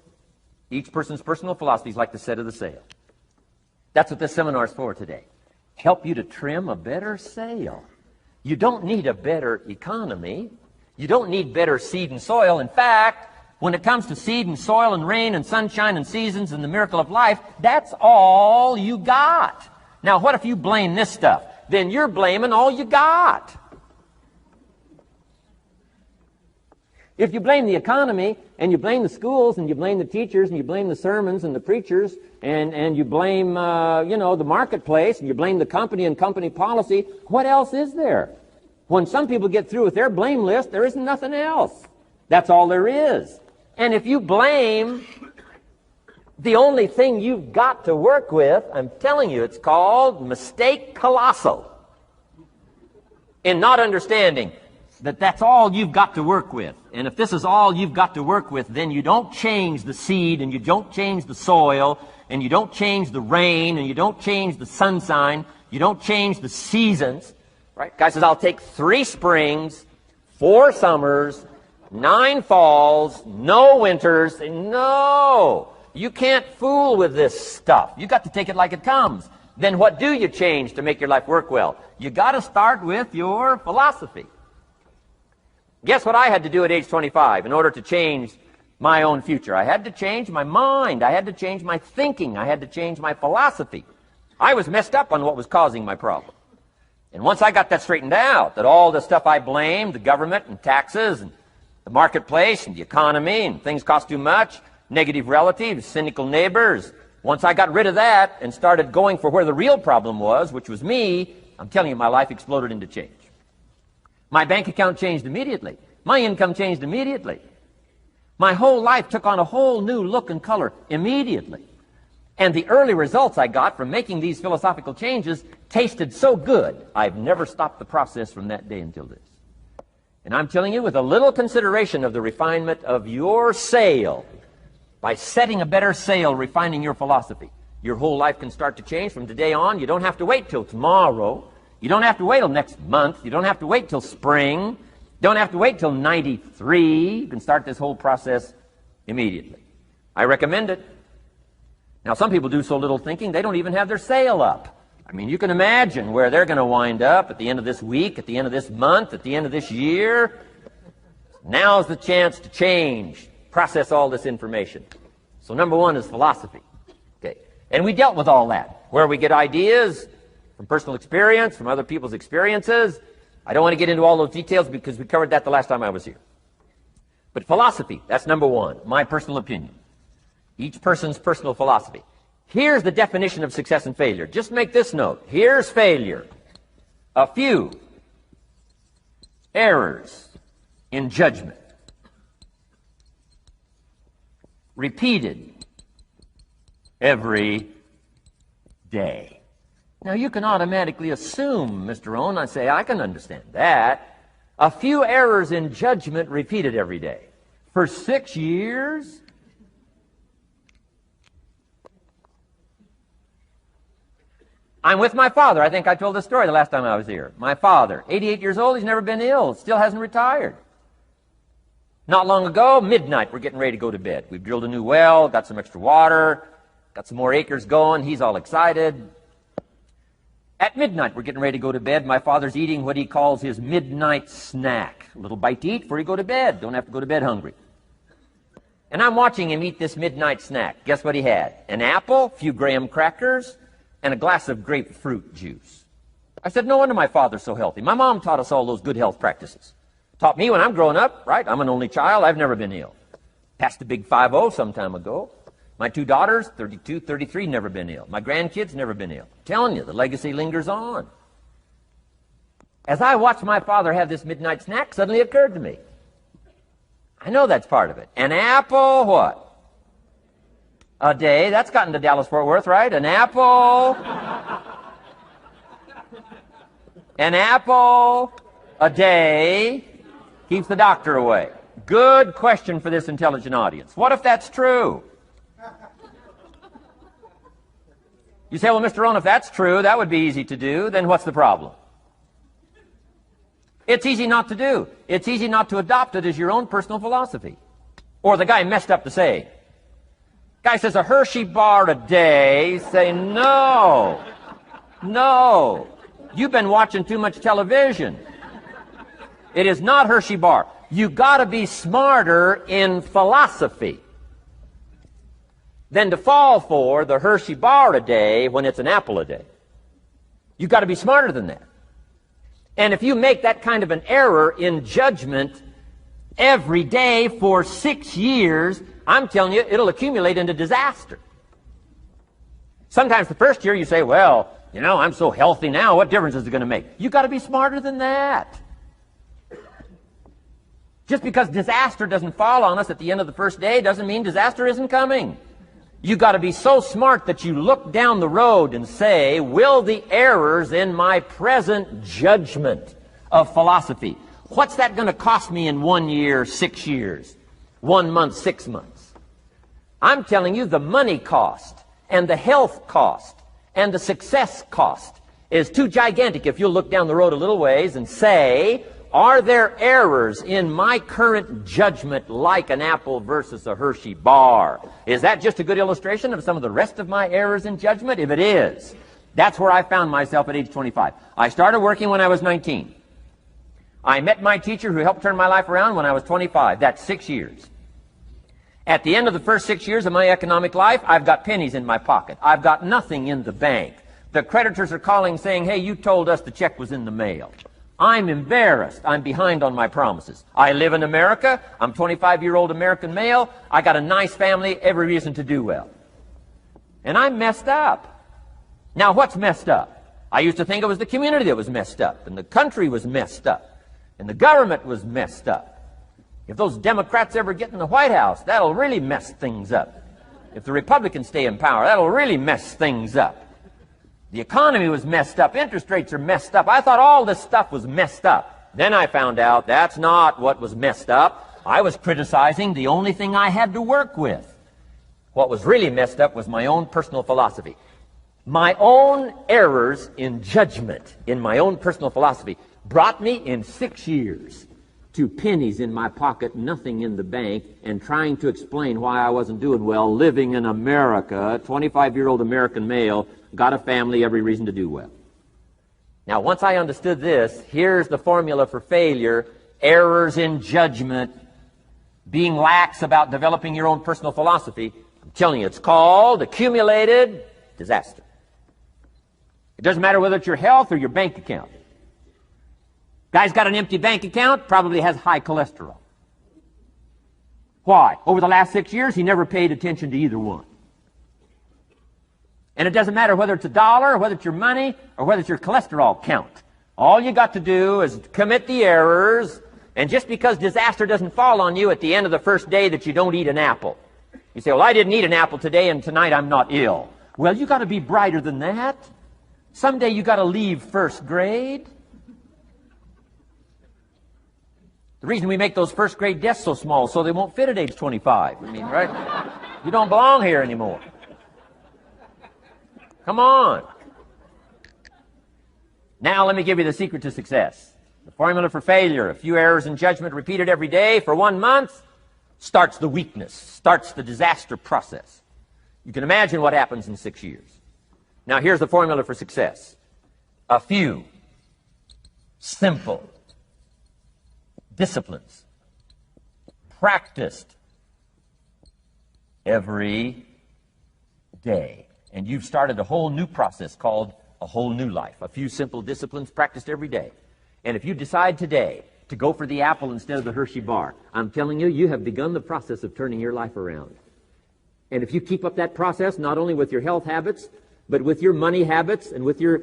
[SPEAKER 1] Each person's personal philosophy is like the set of the sail. That's what this seminar is for today. Help you to trim a better sail. You don't need a better economy. You don't need better seed and soil. In fact, when it comes to seed and soil and rain and sunshine and seasons and the miracle of life, that's all you got. Now, what if you blame this stuff? Then you're blaming all you got. If you blame the economy, and you blame the schools, and you blame the teachers, and you blame the sermons and the preachers, and you blame, the marketplace, and you blame the company and company policy, what else is there? When some people get through with their blame list, there isn't nothing else. That's all there is. And if you blame the only thing you've got to work with, I'm telling you, it's called mistake colossal. In not understanding that that's all you've got to work with. And if this is all you've got to work with, then you don't change the seed, and you don't change the soil, and you don't change the rain, and you don't change the sunshine, you don't change the seasons. Right? Guy says, I'll take 3 springs, 4 summers, 9 falls, no winters. No! You can't fool with this stuff. You got to take it like it comes. Then what do you change to make your life work well? You got to start with your philosophy. Guess what I had to do at age 25 in order to change my own future? I had to change my mind. I had to change my thinking. I had to change my philosophy. I was messed up on what was causing my problem. And once I got that straightened out, that all the stuff I blamed, the government and taxes and the marketplace and the economy and things cost too much, negative relatives, cynical neighbors, once I got rid of that and started going for where the real problem was, which was me, I'm telling you, my life exploded into change. My bank account changed immediately. My income changed immediately. My whole life took on a whole new look and color immediately. And the early results I got from making these philosophical changes tasted so good, I've never stopped the process from that day until this. And I'm telling you, with a little consideration of the refinement of your sail, by setting a better sail, refining your philosophy, your whole life can start to change from today on. You don't have to wait till tomorrow. You don't have to wait till next month. You don't have to wait till spring. You don't have to wait till 93. You can start this whole process immediately. I recommend it. Now, some people do so little thinking, they don't even have their sail up. I mean, you can imagine where they're going to wind up at the end of this week, at the end of this month, at the end of this year. Now's the chance to change, process all this information. So number one is philosophy. Okay. And we dealt with all that, where we get ideas from personal experience, from other people's experiences. I don't want to get into all those details because we covered that the last time I was here. But philosophy, that's number one, my personal opinion. Each person's personal philosophy. Here's the definition of success and failure. Just make this note. Here's failure. A few errors in judgment. Repeated every day. Now you can automatically assume, Mr. Rohn, I say, I can understand that. A few errors in judgment repeated every day. For 6 years? I'm with my father. I think I told this story the last time I was here. My father, 88 years old, he's never been ill, still hasn't retired. Not long ago, midnight, we're getting ready to go to bed. We've drilled a new well, got some extra water, got some more acres going. He's all excited. At midnight, we're getting ready to go to bed. My father's eating what he calls his midnight snack. A little bite to eat before you go to bed. Don't have to go to bed hungry. And I'm watching him eat this midnight snack. Guess what he had? An apple, a few graham crackers, and a glass of grapefruit juice. I said, no wonder my father's so healthy. My mom taught us all those good health practices. Taught me when I'm growing up, right? I'm an only child. I've never been ill. Passed the big 5-0 some time ago. My 2 daughters, 32, 33, never been ill. My grandkids, never been ill. I'm telling you, the legacy lingers on. As I watched my father have this midnight snack, suddenly occurred to me. I know that's part of it. An apple, what? A day. That's gotten to Dallas-Fort Worth, right? An apple. An apple a day keeps the doctor away. Good question for this intelligent audience. What if that's true? You say, well, Mr. Rohn, if that's true, that would be easy to do. Then what's the problem? It's easy not to do. It's easy not to adopt it as your own personal philosophy. Or the guy messed up the saying. Guy says a Hershey bar a day. Say, no. No. You've been watching too much television. It is not Hershey bar. You got to be smarter in philosophy than to fall for the Hershey bar a day when it's an apple a day. You've got to be smarter than that. And if you make that kind of an error in judgment every day for 6 years, I'm telling you, it'll accumulate into disaster. Sometimes the first year you say, well, you know, I'm so healthy now, what difference is it going to make? You've got to be smarter than that. Just because disaster doesn't fall on us at the end of the first day doesn't mean disaster isn't coming. You've got to be so smart that you look down the road and say, will the errors in my present judgment of philosophy, what's that going to cost me in 1 year, 6 years, 1 month, 6 months? I'm telling you, the money cost and the health cost and the success cost is too gigantic if you'll look down the road a little ways and say, are there errors in my current judgment like an apple versus a Hershey bar? Is that just a good illustration of some of the rest of my errors in judgment? If it is, that's where I found myself at age 25. I started working when I was 19. I met my teacher who helped turn my life around when I was 25. That's 6 years. At the end of the first 6 years of my economic life, I've got pennies in my pocket. I've got nothing in the bank. The creditors are calling saying, hey, you told us the check was in the mail. I'm embarrassed. I'm behind on my promises. I live in America. I'm 25-year-old American male. I got a nice family, every reason to do well. And I'm messed up. Now, what's messed up? I used to think it was the community that was messed up, and the country was messed up, and the government was messed up. If those Democrats ever get in the White House, that'll really mess things up. If the Republicans stay in power, that'll really mess things up. The economy was messed up. Interest rates are messed up. I thought all this stuff was messed up. Then I found out that's not what was messed up. I was criticizing the only thing I had to work with. What was really messed up was my own personal philosophy. My own errors in judgment in my own personal philosophy brought me in 6 years to pennies in my pocket, nothing in the bank, and trying to explain why I wasn't doing well, living in America, 25-year-old American male, got a family, every reason to do well. Now, once I understood this, here's the formula for failure: errors in judgment, being lax about developing your own personal philosophy. I'm telling you, it's called accumulated disaster. It doesn't matter whether it's your health or your bank account. Guy's got an empty bank account, probably has high cholesterol. Why? Over the last 6 years, he never paid attention to either one. And it doesn't matter whether it's a dollar, or whether it's your money, or whether it's your cholesterol count. All you got to do is commit the errors, and just because disaster doesn't fall on you at the end of the first day that you don't eat an apple. You say, well, I didn't eat an apple today, and tonight I'm not ill. Well, you got to be brighter than that. Someday you got to leave first grade. The reason we make those first grade desks so small so they won't fit at age 25. I mean, right? You don't belong here anymore. Come on. Now let me give you the secret to success. The formula for failure: a few errors in judgment repeated every day for 1 month starts the weakness, starts the disaster process. You can imagine what happens in 6 years. Now here's the formula for success: a few simple disciplines practiced every day. And you've started a whole new process called a whole new life. A few simple disciplines practiced every day. And if you decide today to go for the apple instead of the Hershey bar, I'm telling you, you have begun the process of turning your life around. And if you keep up that process, not only with your health habits, but with your money habits and with your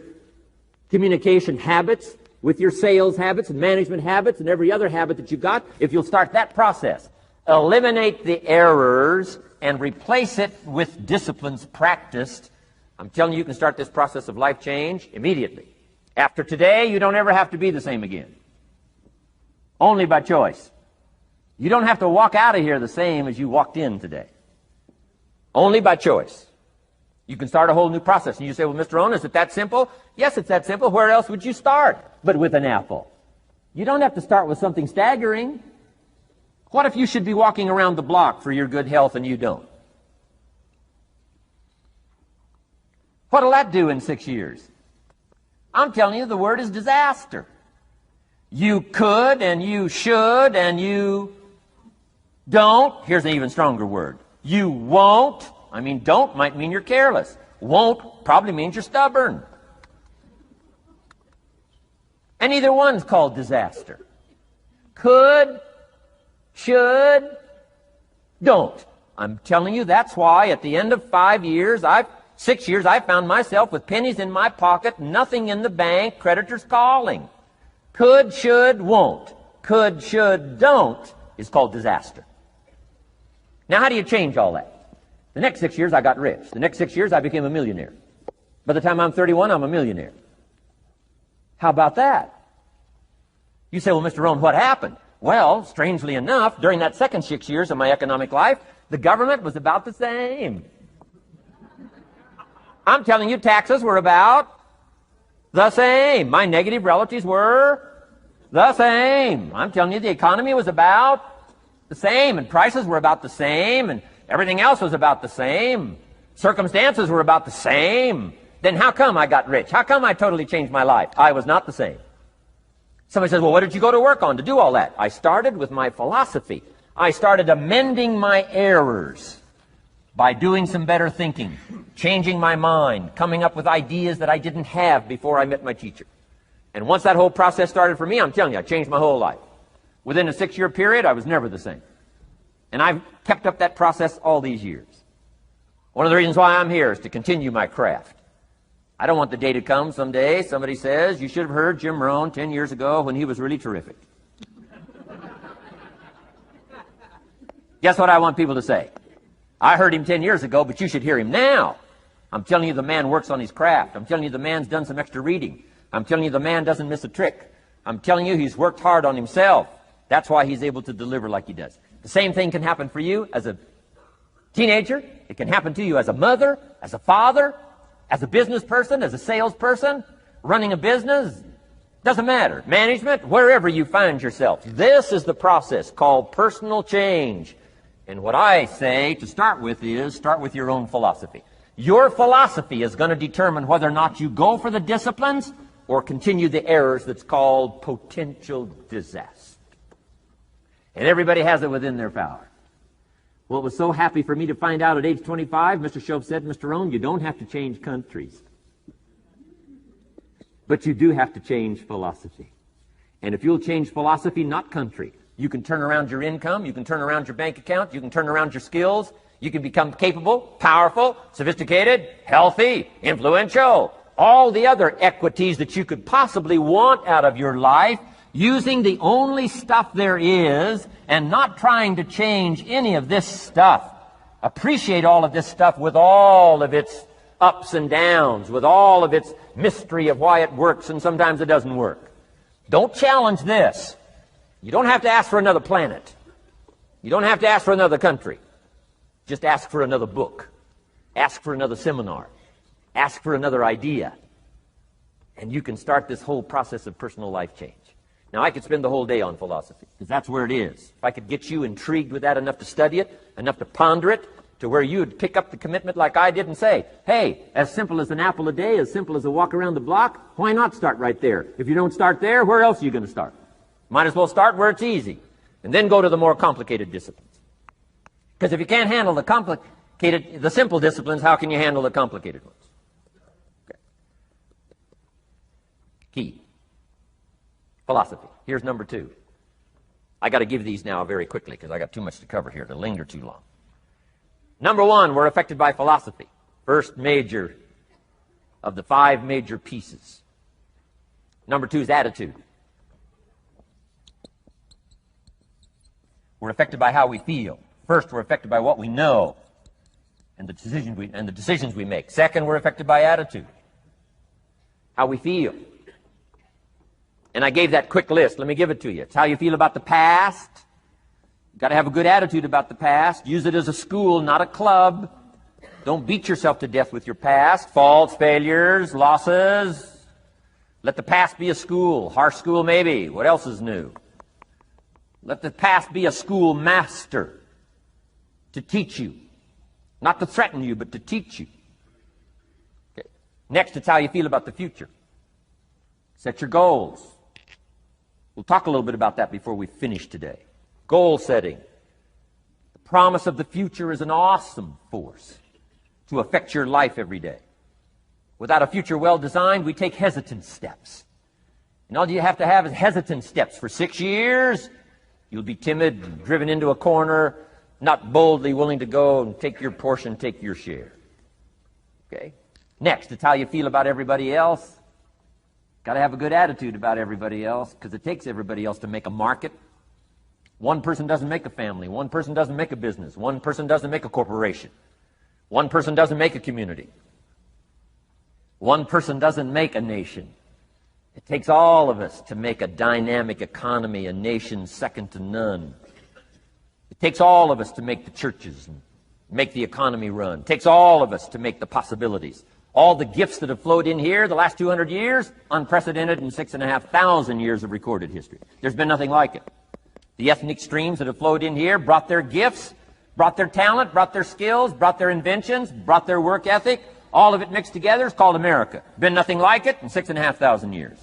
[SPEAKER 1] communication habits, with your sales habits and management habits and every other habit that you've got, if you'll start that process, eliminate the errors and replace it with disciplines practiced, I'm telling you, you can start this process of life change immediately. After today, you don't ever have to be the same again. Only by choice. You don't have to walk out of here the same as you walked in today. Only by choice. You can start a whole new process. And you say, well, Mr. Rohn, is it that simple? Yes, it's that simple. Where else would you start but with an apple? You don't have to start with something staggering. What if you should be walking around the block for your good health and you don't? What'll that do in 6 years? I'm telling you, the word is disaster. You could and you should and you don't. Here's an even stronger word. You won't. I mean, don't might mean you're careless. Won't probably means you're stubborn. And either one's called disaster. Could, should, don't. I'm telling you, that's why at the end of 6 years, I found myself with pennies in my pocket, nothing in the bank, creditors calling. Could, should, won't. Could, should, don't is called disaster. Now, how do you change all that? The next 6 years, I got rich. The next 6 years, I became a millionaire. By the time I'm 31, I'm a millionaire. How about that? You say, well, Mr. Rohn, what happened? Well, strangely enough, during that second 6 years of my economic life, the government was about the same. I'm telling you, taxes were about the same. My negative relatives were the same. I'm telling you, the economy was about the same, and prices were about the same, and everything else was about the same. Circumstances were about the same. Then how come I got rich? How come I totally changed my life? I was not the same. Somebody says, well, what did you go to work on to do all that? I started with my philosophy. I started amending my errors by doing some better thinking, changing my mind, coming up with ideas that I didn't have before I met my teacher. And once that whole process started for me, I'm telling you, I changed my whole life. Within a 6-year period, I was never the same. And I've kept up that process all these years. One of the reasons why I'm here is to continue my craft. I don't want the day to come someday somebody says, you should have heard Jim Rohn 10 years ago when he was really terrific. Guess what I want people to say? I heard him 10 years ago, but you should hear him now. I'm telling you the man works on his craft. I'm telling you the man's done some extra reading. I'm telling you the man doesn't miss a trick. I'm telling you he's worked hard on himself. That's why he's able to deliver like he does. The same thing can happen for you as a teenager. It can happen to you as a mother, as a father, as a business person, as a salesperson, running a business. Doesn't matter. Management, wherever you find yourself. This is the process called personal change. And what I say to start with is start with your own philosophy. Your philosophy is going to determine whether or not you go for the disciplines or continue the errors that's called potential disaster. And everybody has it within their power. Well, it was so happy for me to find out at age 25, Mr. Shope said, Mr. Rohn, you don't have to change countries. But you do have to change philosophy. And if you'll change philosophy, not country, you can turn around your income, you can turn around your bank account, you can turn around your skills, you can become capable, powerful, sophisticated, healthy, influential, all the other equities that you could possibly want out of your life, using the only stuff there is and not trying to change any of this stuff. Appreciate all of this stuff with all of its ups and downs, with all of its mystery of why it works and sometimes it doesn't work. Don't challenge this. You don't have to ask for another planet. You don't have to ask for another country. Just ask for another book. Ask for another seminar. Ask for another idea. And you can start this whole process of personal life change. Now, I could spend the whole day on philosophy, because that's where it is. If I could get you intrigued with that enough to study it, enough to ponder it, to where you would pick up the commitment like I did and say, hey, as simple as an apple a day, as simple as a walk around the block, why not start right there? If you don't start there, where else are you going to start? Might as well start where it's easy, and then go to the more complicated disciplines. Because if you can't handle the simple disciplines, how can you handle the complicated ones? Okay. Key. Philosophy. Here's number 2. I got to give these now very quickly because I got too much to cover here to linger too long. Number 1, we're affected by philosophy. First major of the 5 major pieces. Number 2 is attitude. We're affected by how we feel. First, we're affected by what we know and the decisions we make. Second, we're affected by attitude. How we feel. And I gave that quick list. Let me give it to you. It's how you feel about the past. You've got to have a good attitude about the past. Use it as a school, not a club. Don't beat yourself to death with your past. Faults, failures, losses. Let the past be a school. Harsh school, maybe. What else is new? Let the past be a school master to teach you. Not to threaten you, but to teach you. Okay. Next, it's how you feel about the future. Set your goals. We'll talk a little bit about that before we finish today. Goal setting. The promise of the future is an awesome force to affect your life every day. Without a future well designed, we take hesitant steps. And all you have to have is hesitant steps. For 6 years, you'll be timid, driven into a corner, not boldly willing to go and take your portion, take your share. Okay? Next, it's how you feel about everybody else. Got to have a good attitude about everybody else, because it takes everybody else to make a market. One person doesn't make a family. One person doesn't make a business. One person doesn't make a corporation. One person doesn't make a community. One person doesn't make a nation. It takes all of us to make a dynamic economy, a nation second to none. It takes all of us to make the churches and make the economy run. It takes all of us to make the possibilities. All the gifts that have flowed in here the last 200 years, unprecedented in 6,500 years of recorded history. There's been nothing like it. The ethnic streams that have flowed in here brought their gifts, brought their talent, brought their skills, brought their inventions, brought their work ethic. All of it mixed together is called America. Been nothing like it in 6,500 years.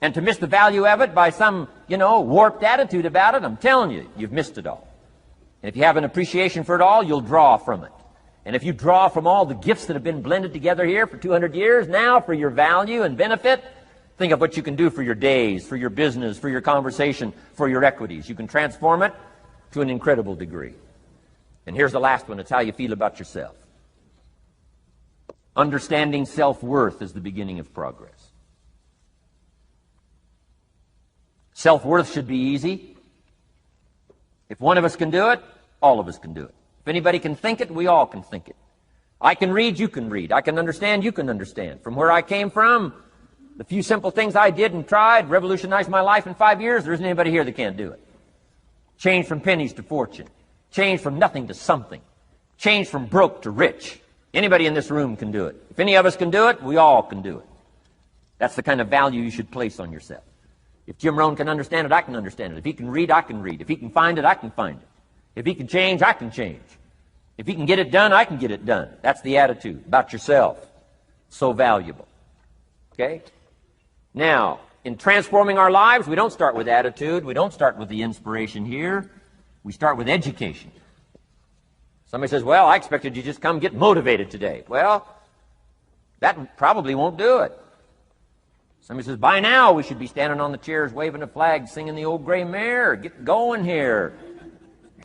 [SPEAKER 1] And to miss the value of it by some, warped attitude about it, I'm telling you, you've missed it all. And if you have an appreciation for it all, you'll draw from it. And if you draw from all the gifts that have been blended together here for 200 years now for your value and benefit, think of what you can do for your days, for your business, for your conversation, for your equities. You can transform it to an incredible degree. And here's the last one. It's how you feel about yourself. Understanding self-worth is the beginning of progress. Self-worth should be easy. If one of us can do it, all of us can do it. If anybody can think it, we all can think it. I can read, you can read. I can understand, you can understand. From where I came from, the few simple things I did and tried revolutionized my life in 5 years. There isn't anybody here that can't do it. Change from pennies to fortune. Change from nothing to something. Change from broke to rich. Anybody in this room can do it. If any of us can do it, we all can do it. That's the kind of value you should place on yourself. If Jim Rohn can understand it, I can understand it. If he can read, I can read. If he can find it, I can find it. If he can change, I can change. If he can get it done, I can get it done. That's the attitude about yourself. So valuable. Okay? Now, in transforming our lives, we don't start with attitude. We don't start with the inspiration here. We start with education. Somebody says, well, I expected you just come get motivated today. Well, that probably won't do it. Somebody says, by now we should be standing on the chairs, waving a flag, singing the old gray mare. Get going here.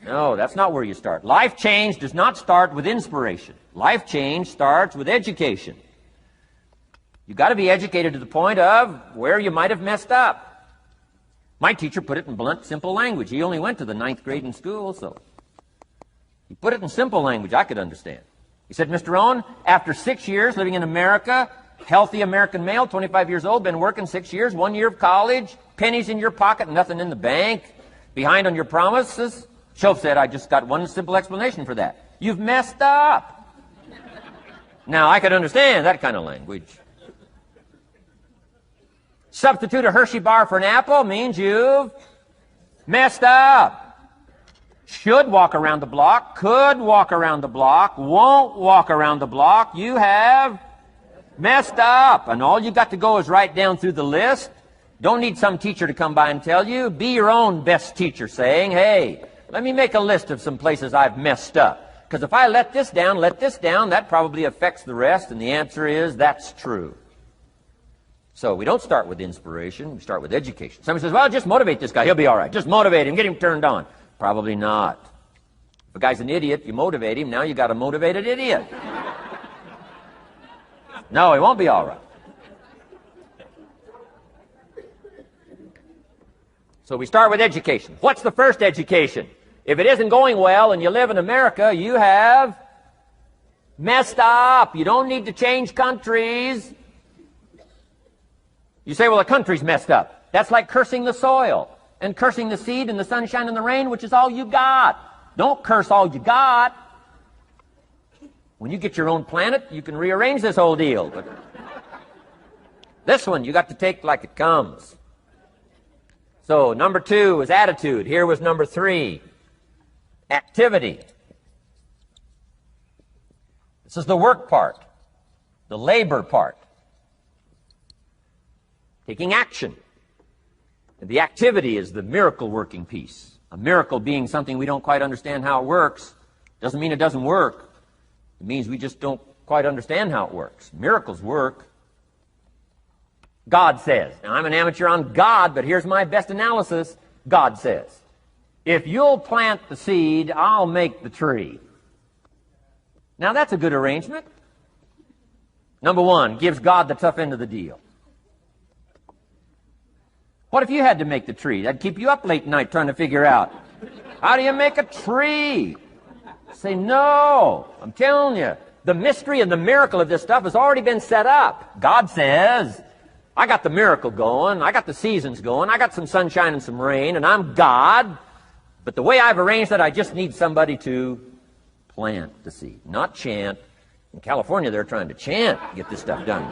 [SPEAKER 1] No, that's not where you start. Life change does not start with inspiration. Life change starts with education. You've got to be educated to the point of where you might have messed up. My teacher put it in blunt, simple language. He only went to the 9th grade in school, so he put it in simple language I could understand. He said, Mr. Rohn, after 6 years living in America, healthy American male, 25 years old, been working 6 years, 1 year of college, pennies in your pocket, nothing in the bank, behind on your promises. Shove said, I just got one simple explanation for that. You've messed up. Now, I could understand that kind of language. Substitute a Hershey bar for an apple means you've messed up. Should walk around the block, could walk around the block, won't walk around the block. You have messed up. And all you got to go is write down through the list. Don't need some teacher to come by and tell you. Be your own best teacher saying, hey, let me make a list of some places I've messed up. Because if I let this down, that probably affects the rest. And the answer is, that's true. So we don't start with inspiration. We start with education. Somebody says, well, just motivate this guy. He'll be all right. Just motivate him. Get him turned on. Probably not. If a guy's an idiot, you motivate him. Now you got a motivated idiot. No, he won't be all right. So we start with education. What's the first education? If it isn't going well and you live in America, you have messed up. You don't need to change countries. You say, well, the country's messed up. That's like cursing the soil and cursing the seed and the sunshine and the rain, which is all you got. Don't curse all you got. When you get your own planet, you can rearrange this whole deal. But this one, you got to take like it comes. So number 2 was attitude. Here was number 3, activity. This is the work part, the labor part. Taking action. And the activity is the miracle working piece. A miracle being something we don't quite understand how it works doesn't mean it doesn't work. It means we just don't quite understand how it works. Miracles work. God says. Now, I'm an amateur on God, but here's my best analysis. God says, if you'll plant the seed, I'll make the tree. Now, that's a good arrangement. Number 1, gives God the tough end of the deal. What if you had to make the tree? That'd keep you up late at night trying to figure out, how do you make a tree? Say, no. I'm telling you, the mystery and the miracle of this stuff has already been set up. God says, I got the miracle going, I got the seasons going, I got some sunshine and some rain, and I'm God. But the way I've arranged that, I just need somebody to plant the seed, not chant. In California, they're trying to chant to get this stuff done.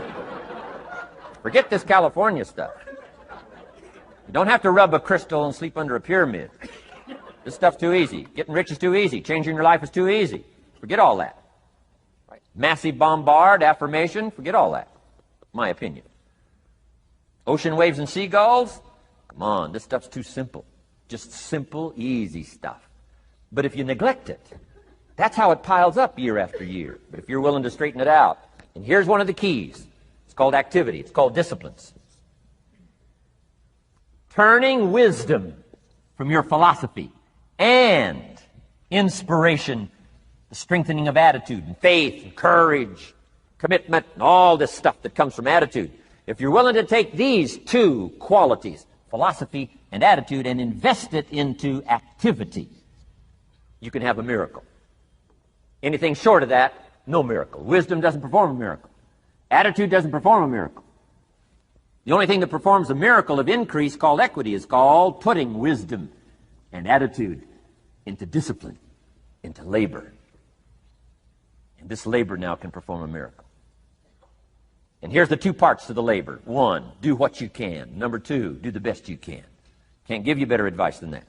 [SPEAKER 1] Forget this California stuff. You don't have to rub a crystal and sleep under a pyramid. This stuff's too easy. Getting rich is too easy. Changing your life is too easy. Forget all that. Right? Massive bombard, affirmation, forget all that. My opinion. Ocean waves and seagulls? Come on, this stuff's too simple. Just simple, easy stuff. But if you neglect it, that's how it piles up year after year. But if you're willing to straighten it out, and here's one of the keys. It's called activity. It's called disciplines. Turning wisdom from your philosophy and inspiration, the strengthening of attitude and faith and courage, commitment, and all this stuff that comes from attitude. If you're willing to take these two qualities, philosophy and attitude, and invest it into activity, you can have a miracle. Anything short of that, no miracle. Wisdom doesn't perform a miracle. Attitude doesn't perform a miracle. The only thing that performs a miracle of increase called equity is called putting wisdom and attitude into discipline, into labor. And this labor now can perform a miracle. And here's the two parts to the labor. One, do what you can. Number two, do the best you can. Can't give you better advice than that.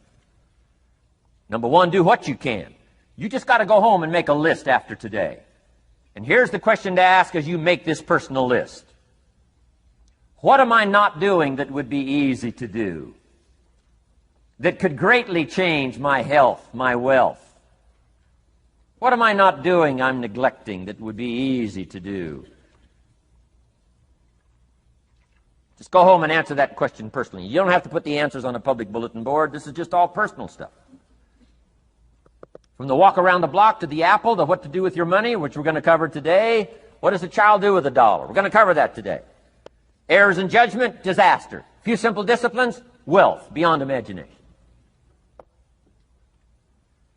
[SPEAKER 1] Number one, do what you can. You just got to go home and make a list after today. And here's the question to ask as you make this personal list. What am I not doing that would be easy to do? That could greatly change my health, my wealth? What am I not doing I'm neglecting that would be easy to do? Just go home and answer that question personally. You don't have to put the answers on a public bulletin board. This is just all personal stuff. From the walk around the block to the apple to what to do with your money, which we're going to cover today. What does a child do with $1? We're going to cover that today. Errors in judgment, disaster. Few simple disciplines, wealth beyond imagination.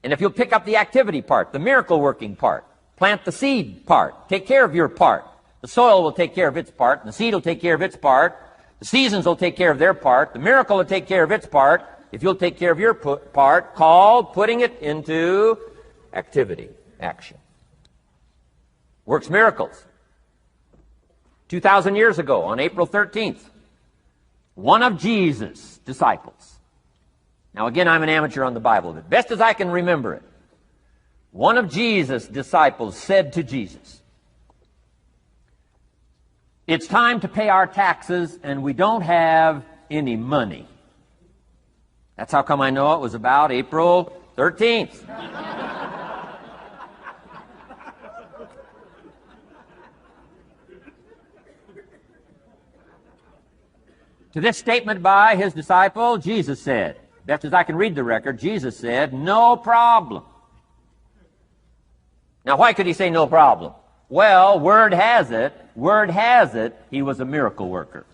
[SPEAKER 1] And if you'll pick up the activity part, the miracle working part, plant the seed part, take care of your part. The soil will take care of its part, and the seed will take care of its part. The seasons will take care of their part. The miracle will take care of its part. If you'll take care of your part, called putting it into activity, action. Works miracles. 2,000 years ago, on April 13th, one of Jesus' disciples. Now again, I'm an amateur on the Bible, but best as I can remember it, one of Jesus' disciples said to Jesus, "It's time to pay our taxes and we don't have any money." That's how come I know it was about April 13th. To this statement by his disciple, Jesus said, best as I can read the record, Jesus said, "No problem." Now, why could he say no problem? Well, word has it, he was a miracle worker.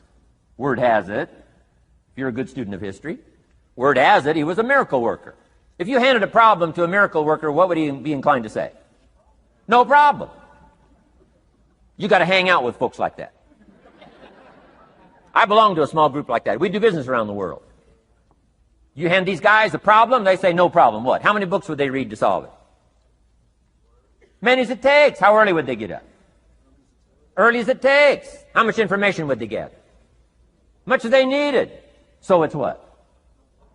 [SPEAKER 1] Word has it, if you're a good student of history, word has it, he was a miracle worker. If you handed a problem to a miracle worker, what would he be inclined to say? No problem. You got to hang out with folks like that. I belong to a small group like that. We do business around the world. You hand these guys a problem, they say no problem. What? How many books would they read to solve it? Many as it takes. How early would they get up? Early as it takes. How much information would they get? Much as they needed. So it's what?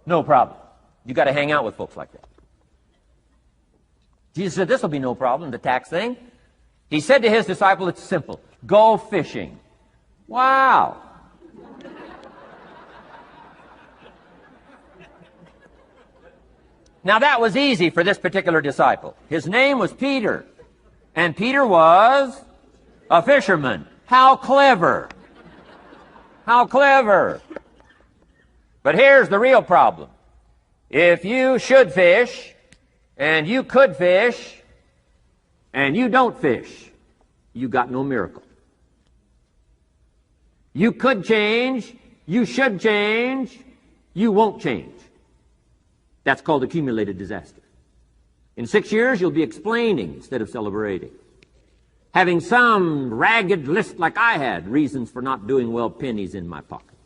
[SPEAKER 1] No problem. You got to hang out with folks like that. Jesus said this will be no problem, the tax thing. He said to his disciple, it's simple. Go fishing. Wow. Now that was easy for this particular disciple. His name was Peter. And Peter was a fisherman. How clever. How clever. But here's the real problem. If you should fish, and you could fish, and you don't fish, you got no miracle. You could change, you should change, you won't change. That's called accumulated disaster. In 6 years, you'll be explaining instead of celebrating. Having some ragged list like I had, reasons for not doing well, pennies in my pocket.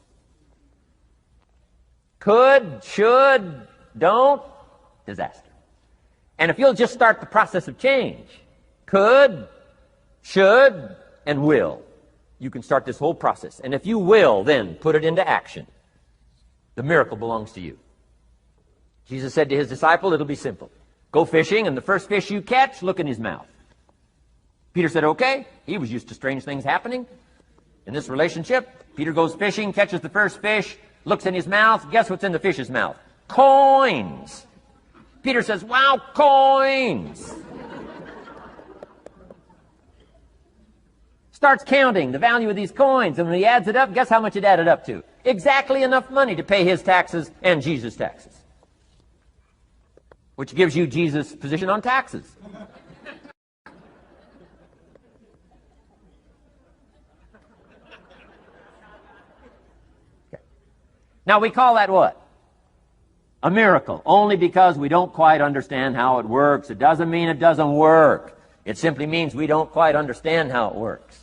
[SPEAKER 1] Could, should, don't, disaster. And if you'll just start the process of change, could, should, and will, you can start this whole process. And if you will, then put it into action. The miracle belongs to you. Jesus said to his disciple, it'll be simple. Go fishing, and the first fish you catch, look in his mouth. Peter said, okay. He was used to strange things happening. In this relationship, Peter goes fishing, catches the first fish, looks in his mouth. Guess what's in the fish's mouth? Coins. Peter says, wow, coins. Starts counting the value of these coins, and when he adds it up, guess how much it added up to? Exactly enough money to pay his taxes and Jesus' taxes. Which gives you Jesus' position on taxes. Okay. Now we call that what? A miracle, only because we don't quite understand how it works. It doesn't mean it doesn't work. It simply means we don't quite understand how it works.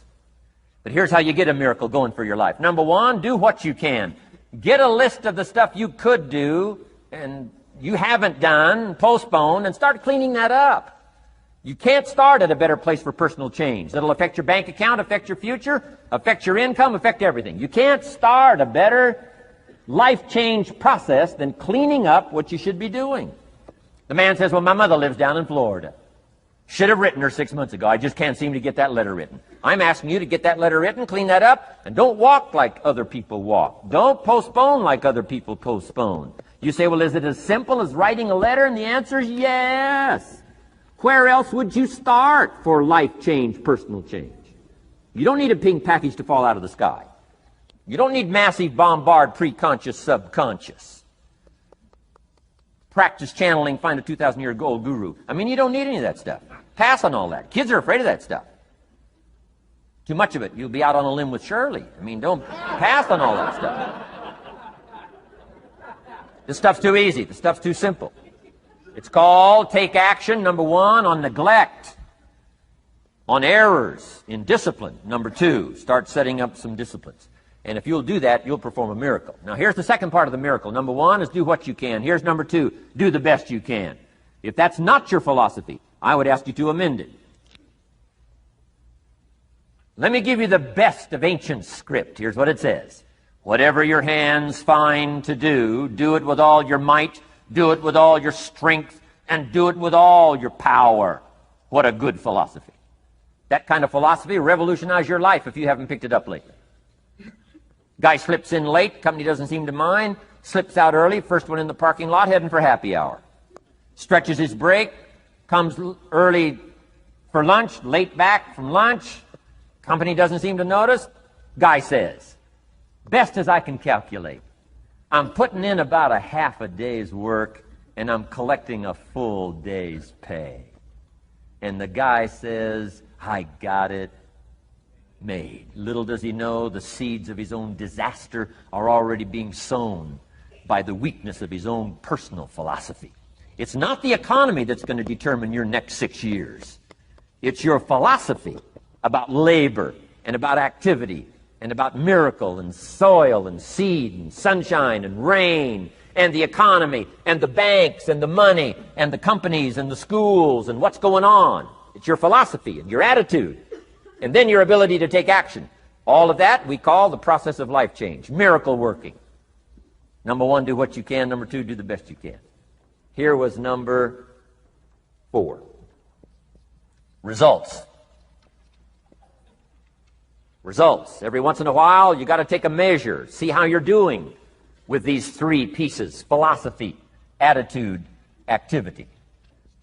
[SPEAKER 1] But here's how you get a miracle going for your life. Number one, do what you can. Get a list of the stuff you could do and you haven't done, postpone, and start cleaning that up. You can't start at a better place for personal change. That'll affect your bank account, affect your future, affect your income, affect everything. You can't start a better life change process than cleaning up what you should be doing. The man says, well, my mother lives down in Florida. Should have written her 6 months ago. I just can't seem to get that letter written. I'm asking you to get that letter written, clean that up, and don't walk like other people walk. Don't postpone like other people postpone. You say, well, is it as simple as writing a letter? And the answer is yes. Where else would you start for life change, personal change? You don't need a pink package to fall out of the sky. You don't need massive bombard, pre-conscious, subconscious. Practice channeling, find a 2,000-year-old guru. I mean, you don't need any of that stuff. Pass on all that. Kids are afraid of that stuff. Too much of it, you'll be out on a limb with Shirley. I mean, don't pass on all that stuff. This stuff's too easy. This stuff's too simple. It's called take action, number one, on neglect, on errors, in discipline. Number two, start setting up some disciplines. And if you'll do that, you'll perform a miracle. Now, here's the second part of the miracle. Number one is do what you can. Here's number two, do the best you can. If that's not your philosophy, I would ask you to amend it. Let me give you the best of ancient script. Here's what it says. Whatever your hands find to do, do it with all your might, do it with all your strength, and do it with all your power. What a good philosophy. That kind of philosophy will revolutionize your life if you haven't picked it up lately. Guy slips in late, company doesn't seem to mind, slips out early, first one in the parking lot, heading for happy hour. Stretches his break, comes early for lunch, late back from lunch, company doesn't seem to notice. Guy says, best as I can calculate, I'm putting in about a half a day's work and I'm collecting a full day's pay. And the guy says, I got it made. Little does he know the seeds of his own disaster are already being sown by the weakness of his own personal philosophy. It's not the economy that's going to determine your next 6 years. It's your philosophy about labor and about activity and about miracle and soil and seed and sunshine and rain and the economy and the banks and the money and the companies and the schools and what's going on. It's your philosophy and your attitude. And then your ability to take action. All of that we call the process of life change, miracle working. Number one, do what you can. Number two, do the best you can. Here was number 4. Results. Results. Every once in a while, you got to take a measure, see how you're doing with these 3 pieces, philosophy, attitude, activity.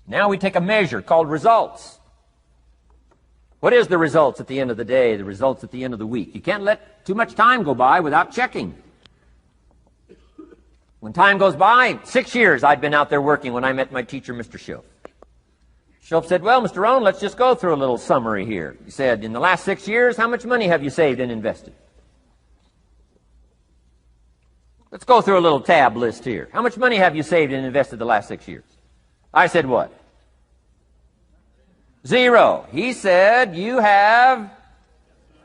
[SPEAKER 1] Now we take a measure called results. What is the results at the end of the day, the results at the end of the week? You can't let too much time go by without checking. When time goes by, 6 years I'd been out there working when I met my teacher, Mr. Schoaf. Schoaf said, well, Mr. Rohn, let's just go through a little summary here. He said, in the last 6 years, how much money have you saved and invested? Let's go through a little tab list here. How much money have you saved and invested the last 6 years? I said, what? 0. He said, you have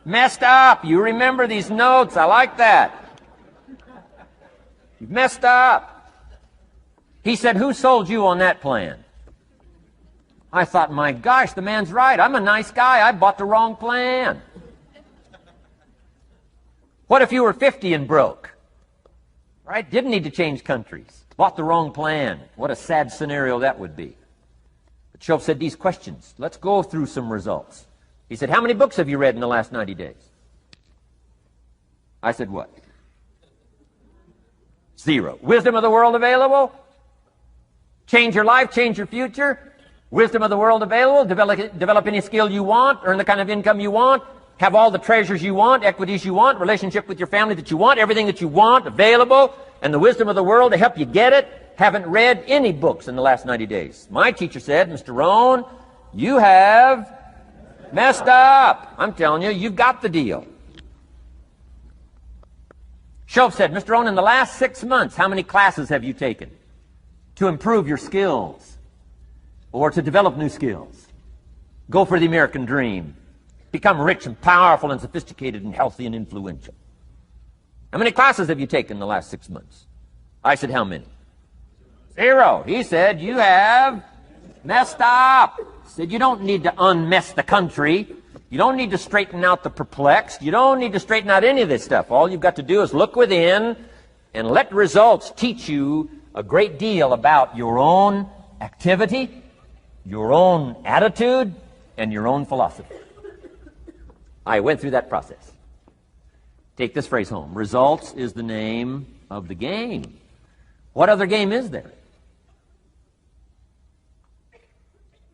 [SPEAKER 1] messed up. You remember these notes. I like that. You've messed up. He said, who sold you on that plan? I thought, my gosh, the man's right. I'm a nice guy. I bought the wrong plan. What if you were 50 and broke? Right? Didn't need to change countries. Bought the wrong plan. What a sad scenario that would be. Schoaf said these questions. Let's go through some results. He said, how many books have you read in the last 90 days? I said, what? 0. Wisdom of the world available? Change your life, change your future. Wisdom of the world available. Develop any skill you want. Earn the kind of income you want. Have all the treasures you want, equities you want, relationship with your family that you want, everything that you want available, and the wisdom of the world to help you get it. Haven't read any books in the last 90 days. My teacher said, Mr. Rohn, you have messed up. I'm telling you, you've got the deal. Shove said, Mr. Rohn, in the last 6 months, how many classes have you taken to improve your skills or to develop new skills? Go for the American dream. Become rich and powerful and sophisticated and healthy and influential. How many classes have you taken in the last 6 months? I said, how many? 0. He said, you have messed up. He said, you don't need to unmess the country. You don't need to straighten out the perplexed. You don't need to straighten out any of this stuff. All you've got to do is look within and let results teach you a great deal about your own activity, your own attitude, and your own philosophy. I went through that process. Take this phrase home. Results is the name of the game. What other game is there?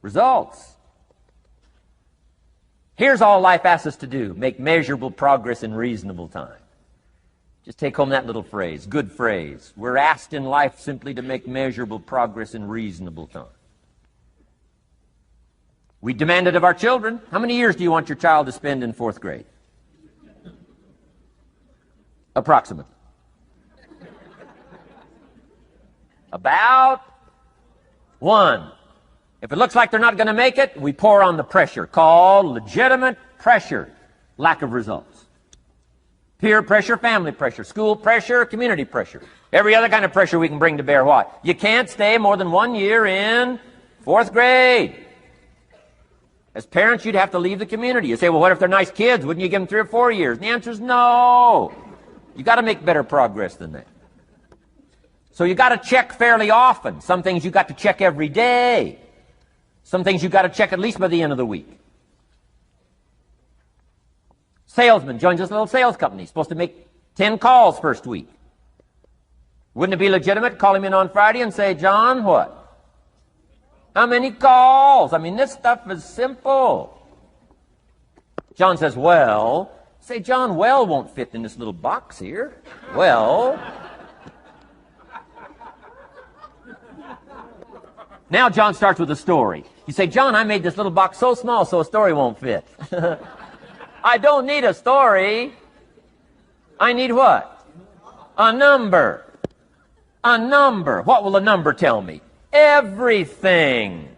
[SPEAKER 1] Results. Here's all life asks us to do. Make measurable progress in reasonable time. Just take home that little phrase. Good phrase. We're asked in life simply to make measurable progress in reasonable time. We demand it of our children. How many years do you want your child to spend in 4th grade? Approximately. About 1. If it looks like they're not going to make it, we pour on the pressure, called legitimate pressure, lack of results. Peer pressure, family pressure, school pressure, community pressure. Every other kind of pressure we can bring to bear. What? You can't stay more than 1 year in 4th grade. As parents, you'd have to leave the community. You say, well, what if they're nice kids? Wouldn't you give them 3 or 4 years? And the answer is no. You got to make better progress than that. So you got to check fairly often. Some things you got to check every day. Some things you got to check at least by the end of the week. Salesman joins this little sales company. He's supposed to make 10 calls first week. Wouldn't it be legitimate to call him in on Friday and say, John, what? How many calls? I mean, this stuff is simple. John says, well. Say, John, well won't fit in this little box here. Well. Now John starts with a story. You say, John, I made this little box so small so a story won't fit. I don't need a story. I need what? A number. A number. What will a number tell me? Everything.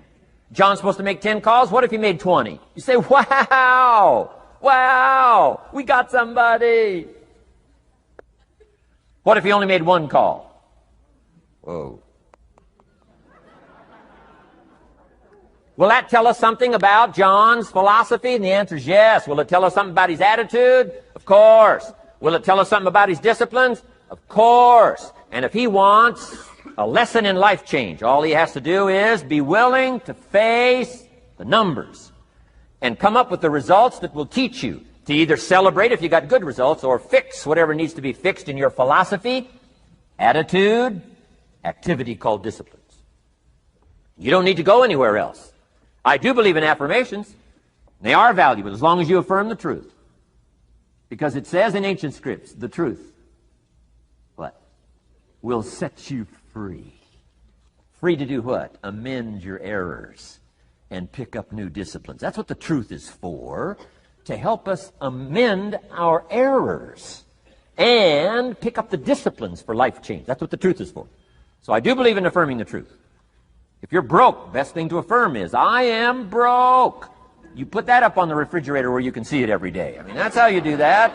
[SPEAKER 1] John's supposed to make 10 calls. What if he made 20? You say, wow. Wow. We got somebody. What if he only made 1 call? Whoa. Will that tell us something about John's philosophy? And the answer is yes. Will it tell us something about his attitude? Of course. Will it tell us something about his disciplines? Of course. And if he wants a lesson in life change, all he has to do is be willing to face the numbers and come up with the results that will teach you to either celebrate if you got good results or fix whatever needs to be fixed in your philosophy, attitude, activity called disciplines. You don't need to go anywhere else. I do believe in affirmations. They are valuable as long as you affirm the truth. Because it says in ancient scripts, the truth, what? Will set you free. Free to do what? Amend your errors and pick up new disciplines. That's what the truth is for, to help us amend our errors and pick up the disciplines for life change. That's what the truth is for. So I do believe in affirming the truth. If you're broke, best thing to affirm is, I am broke. You put that up on the refrigerator where you can see it every day. I mean, that's how you do that.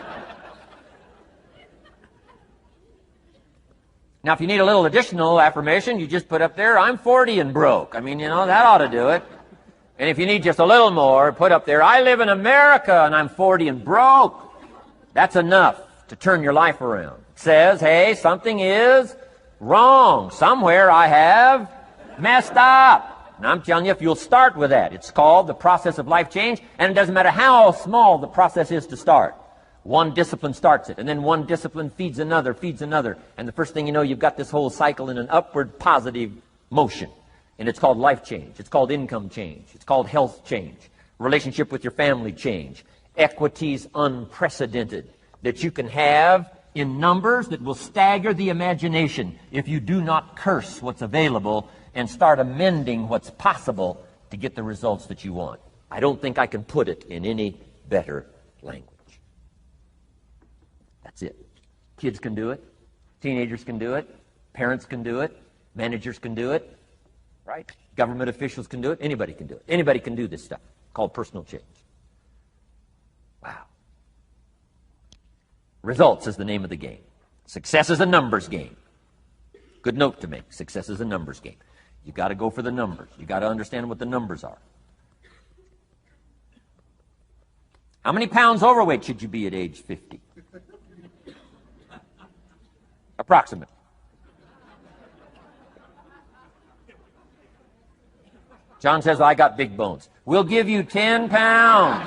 [SPEAKER 1] Now, if you need a little additional affirmation, you just put up there, I'm 40 and broke. I mean, you know, that ought to do it. And if you need just a little more, put up there, I live in America and I'm 40 and broke. That's enough to turn your life around. It says, hey, something is wrong. Somewhere I have messed up. And I'm telling you, if you'll start with that, it's called the process of life change, and it doesn't matter how small the process is to start. One discipline starts it, and then one discipline feeds another, and the first thing you know, you've got this whole cycle in an upward positive motion. And it's called life change. It's called income change. It's called health change. Relationship with your family change. Equities unprecedented that you can have in numbers that will stagger the imagination if you do not curse what's available and start amending what's possible to get the results that you want. I don't think I can put it in any better language. That's it. Kids can do it. Teenagers can do it. Parents can do it. Managers can do it. Right? Government officials can do it. Anybody can do it. Anybody can do this stuff called personal change. Wow. Results is the name of the game. Success is a numbers game. Good note to make. Success is a numbers game. You got to go for the numbers. You got to understand what the numbers are. How many pounds overweight should you be at age 50? Approximate. John says, I got big bones. We'll give you 10 pounds.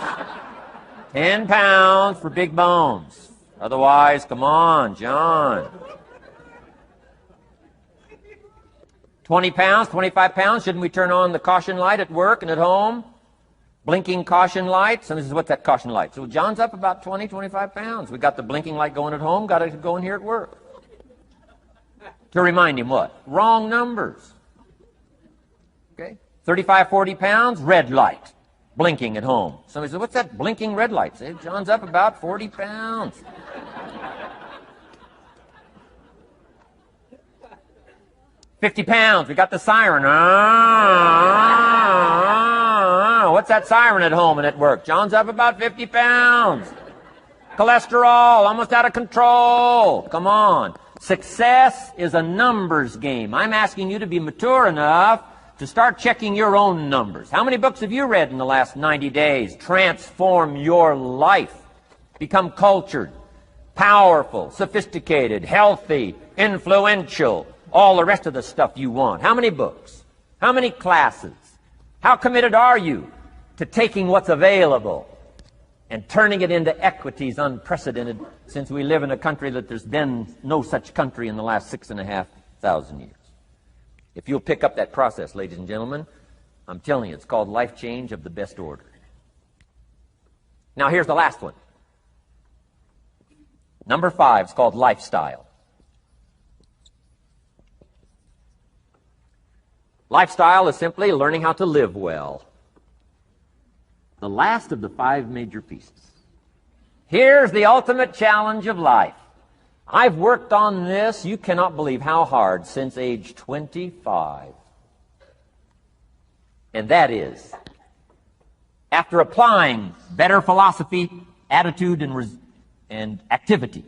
[SPEAKER 1] 10 pounds for big bones. Otherwise, come on, John. 20 pounds, 25 pounds. Shouldn't we turn on the caution light at work and at home? Blinking caution light. Somebody says, what's that caution light? So John's up about 20, 25 pounds. We got the blinking light going at home, got it going here at work. To remind him what? Wrong numbers. Okay? 35, 40 pounds, red light, blinking at home. Somebody says, what's that blinking red light? Say, John's up about 40 pounds. 50 pounds, we got the siren. What's that siren at home and at work? John's up about 50 pounds. Cholesterol, almost out of control. Come on. Success is a numbers game. I'm asking you to be mature enough to start checking your own numbers. How many books have you read in the last 90 days? Transform your life. Become cultured, powerful, sophisticated, healthy, influential, all the rest of the stuff you want. How many books? How many classes? How committed are you to taking what's available and turning it into equities unprecedented, since we live in a country that there's been no such country in the last 6,500 years? If you'll pick up that process, ladies and gentlemen, I'm telling you, it's called life change of the best order. Now, here's the last one. Number 5 is called lifestyle. Lifestyle is simply learning how to live well. The last of the 5 major pieces. Here's the ultimate challenge of life. I've worked on this, you cannot believe how hard, since age 25. And that is, after applying better philosophy, attitude, and activity,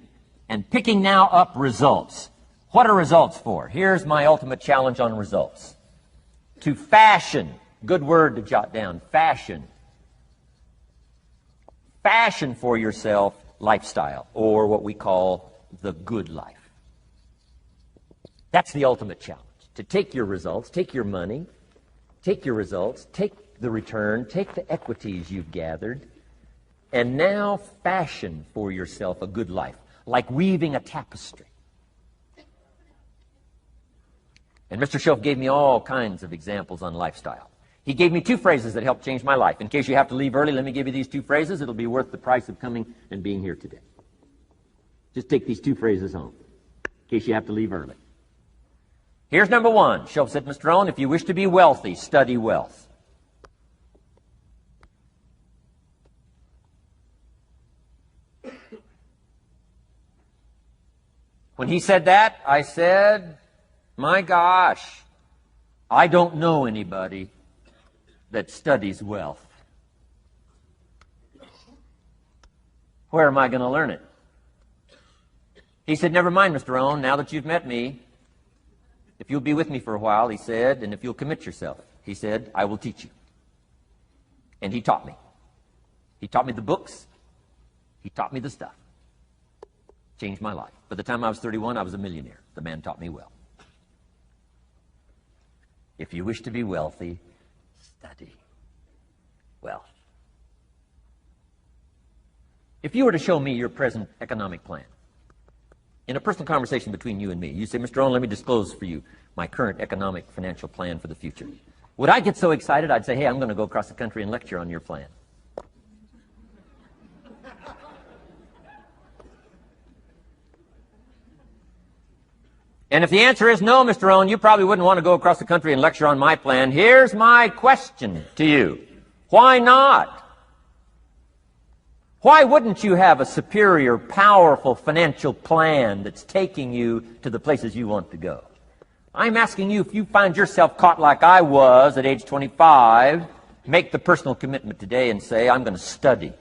[SPEAKER 1] and picking now up results. What are results for? Here's my ultimate challenge on results. To fashion, good word to jot down, fashion. Fashion for yourself lifestyle, or what we call the good life. That's the ultimate challenge. To take your results, take your money, take your results, take the return, take the equities you've gathered, and now fashion for yourself a good life, like weaving a tapestry. And Mr. Shelf gave me all kinds of examples on lifestyle. He gave me 2 phrases that helped change my life. In case you have to leave early, let me give you these 2 phrases. It'll be worth the price of coming and being here today. Just take these 2 phrases home, in case you have to leave early. Here's number 1. Shelf said, Mr. Rohn, if you wish to be wealthy, study wealth. When he said that, I said, my gosh, I don't know anybody that studies wealth. Where am I going to learn it? He said, never mind, Mr. Rohn, now that you've met me, if you'll be with me for a while, he said, and if you'll commit yourself, he said, I will teach you. And he taught me. He taught me the books. He taught me the stuff. Changed my life. By the time I was 31, I was a millionaire. The man taught me well. If you wish to be wealthy, study wealth. If you were to show me your present economic plan, in a personal conversation between you and me, you say, Mr. Rohn, let me disclose for you my current economic financial plan for the future. Would I get so excited I'd say, hey, I'm going to go across the country and lecture on your plan? And if the answer is no, Mr. Rohn, you probably wouldn't want to go across the country and lecture on my plan. Here's my question to you. Why not? Why wouldn't you have a superior, powerful financial plan that's taking you to the places you want to go? I'm asking you, if you find yourself caught like I was at age 25, make the personal commitment today and say, I'm going to study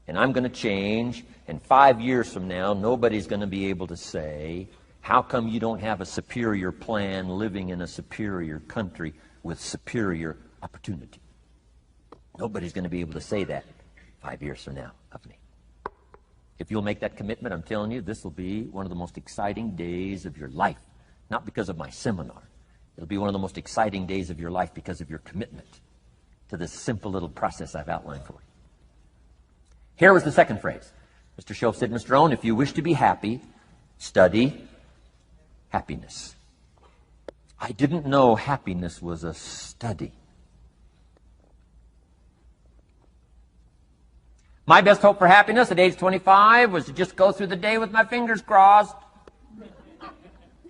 [SPEAKER 1] and I'm going to change, and 5 years from now, nobody's going to be able to say, how come you don't have a superior plan living in a superior country with superior opportunity? Nobody's going to be able to say that 5 years from now of me. If you'll make that commitment, I'm telling you, this will be one of the most exciting days of your life. Not because of my seminar. It'll be one of the most exciting days of your life because of your commitment to this simple little process I've outlined for you. Here was the second phrase. Mr. Shoaff said, Mr. Rohn, if you wish to be happy, study happiness. I didn't know happiness was a study. My best hope for happiness at age 25 was to just go through the day with my fingers crossed,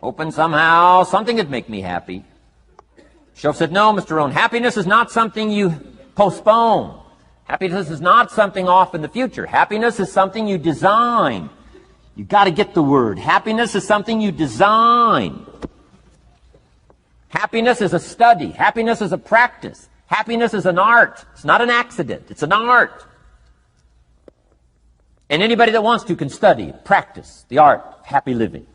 [SPEAKER 1] hoping somehow something would make me happy. Shoaff said, no, Mr. Rohn, happiness is not something you postpone. Happiness is not something off in the future. Happiness is something you design. You've got to get the word. Happiness is something you design. Happiness is a study. Happiness is a practice. Happiness is an art. It's not an accident. It's an art. And anybody that wants to can study, practice the art of happy living.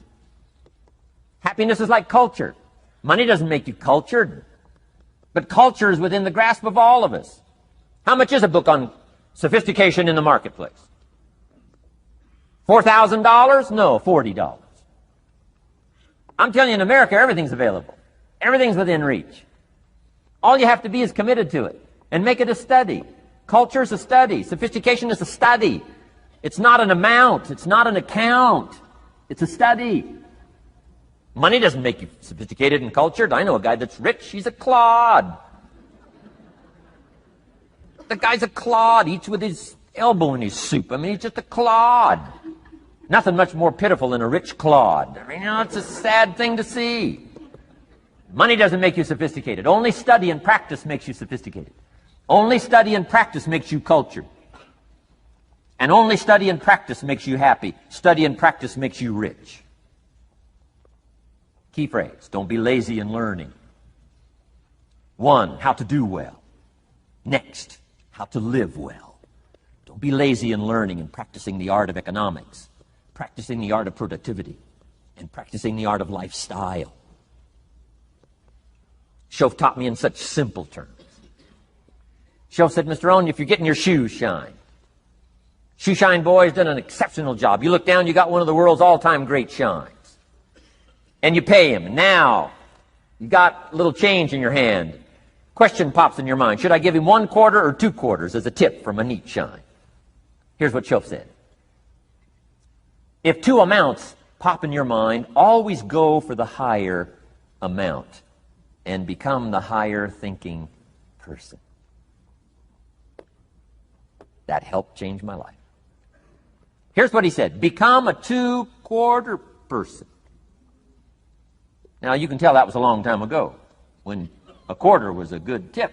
[SPEAKER 1] Happiness is like culture. Money doesn't make you cultured, but culture is within the grasp of all of us. How much is a book on sophistication in the marketplace? $4,000? No, $40. I'm telling you, in America, everything's available. Everything's within reach. All you have to be is committed to it and make it a study. Culture is a study. Sophistication is a study. It's not an amount. It's not an account. It's a study. Money doesn't make you sophisticated and cultured. I know a guy that's rich. He's a clod. The guy's a clod. Eats with his elbow in his soup. I mean, he's just a clod. Nothing much more pitiful than a rich clod. I mean, it's a sad thing to see. Money doesn't make you sophisticated. Only study and practice makes you sophisticated. Only study and practice makes you cultured. And only study and practice makes you happy. Study and practice makes you rich. Key phrase, don't be lazy in learning. 1, how to do well. Next, how to live well. Don't be lazy in learning and practicing the art of economics, practicing the art of productivity, and practicing the art of lifestyle. Shoaff taught me in such simple terms. Shoaff said, Mr. Rohn, if you're getting your shoes shined, Shoe Shine Boy's done an exceptional job. You look down, you got one of the world's all-time great shines. And you pay him. And now, you got a little change in your hand. Question pops in your mind. Should I give him 1 quarter or 2 quarters as a tip from a neat shine? Here's what Shoaff said. If 2 amounts pop in your mind, always go for the higher amount and become the higher thinking person. That helped change my life. Here's what he said. Become a 2-quarter person. Now, you can tell that was a long time ago, when a quarter was a good tip.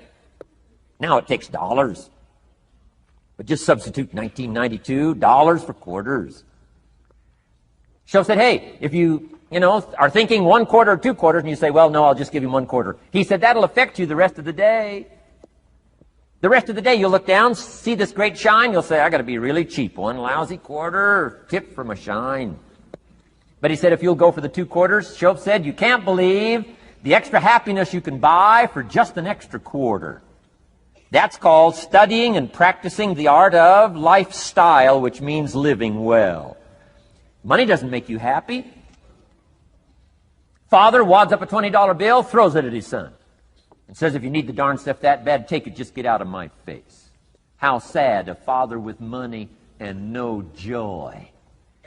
[SPEAKER 1] Now it takes dollars. But just substitute 1992, dollars for quarters. Shoaff said, hey, if you are thinking 1 quarter or 2 quarters, and you say, well, no, I'll just give him 1 quarter. He said, that'll affect you the rest of the day. The rest of the day, you'll look down, see this great shine, you'll say, I got to be really cheap. 1 lousy quarter, tip from a shine. But he said, if you'll go for the 2 quarters, Shoaff said, you can't believe the extra happiness you can buy for just an extra quarter. That's called studying and practicing the art of lifestyle, which means living well. Money doesn't make you happy. Father wads up a $20 bill, throws it at his son, and says, if you need the darn stuff that bad, take it, just get out of my face. How sad, a father with money and no joy.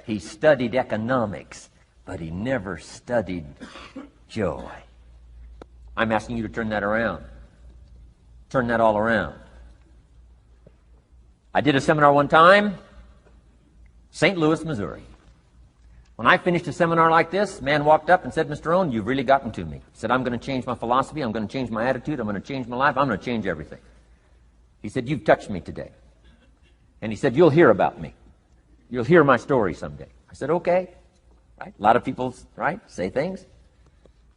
[SPEAKER 1] He studied economics, but he never studied joy. I'm asking you to turn that around. Turn that all around. I did a seminar one time, St. Louis, Missouri. When I finished a seminar like this, a man walked up and said, Mr. Rohn, you've really gotten to me. He said, I'm going to change my philosophy, I'm going to change my attitude, I'm going to change my life, I'm going to change everything. He said, you've touched me today. And he said, you'll hear about me. You'll hear my story someday. I said, okay. Right? A lot of people, right, say things.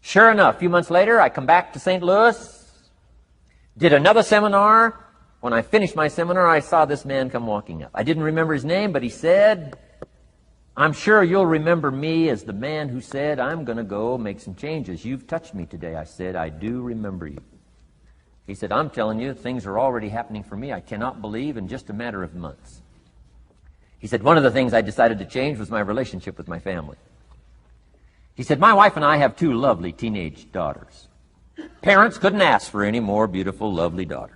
[SPEAKER 1] Sure enough, a few months later, I come back to St. Louis, did another seminar. When I finished my seminar, I saw this man come walking up. I didn't remember his name, but he said, I'm sure you'll remember me as the man who said, I'm going to go make some changes. You've touched me today. I said, I do remember you. He said, I'm telling you, things are already happening for me. I cannot believe in just a matter of months. He said, one of the things I decided to change was my relationship with my family. He said, my wife and I have 2 lovely teenage daughters. Parents couldn't ask for any more beautiful, lovely daughters.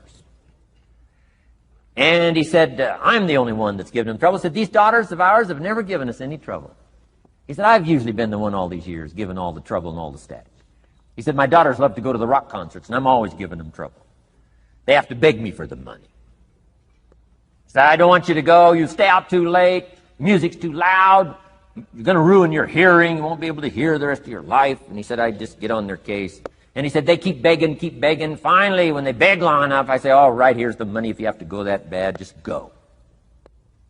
[SPEAKER 1] And he said, I'm the only one that's given them trouble. He said, these daughters of ours have never given us any trouble. He said, I've usually been the one all these years giving all the trouble and all the static. He said, my daughters love to go to the rock concerts, and I'm always giving them trouble. They have to beg me for the money. He said, I don't want you to go. You stay out too late. Music's too loud. You're going to ruin your hearing. You won't be able to hear the rest of your life. And he said, I just get on their case. And he said, they keep begging, keep begging. Finally, when they beg long enough, I say, all right, here's the money. If you have to go that bad, just go.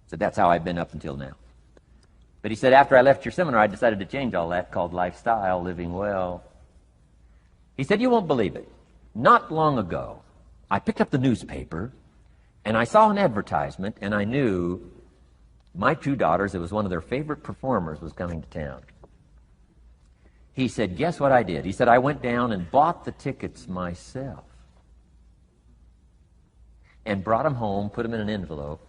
[SPEAKER 1] So that's how I've been up until now. But he said, after I left your seminar, I decided to change all that, called lifestyle, living well. He said, you won't believe it. Not long ago, I picked up the newspaper, and I saw an advertisement, and I knew my 2 daughters, it was one of their favorite performers, was coming to town. He said, guess what I did? He said, I went down and bought the tickets myself and brought them home, put them in an envelope.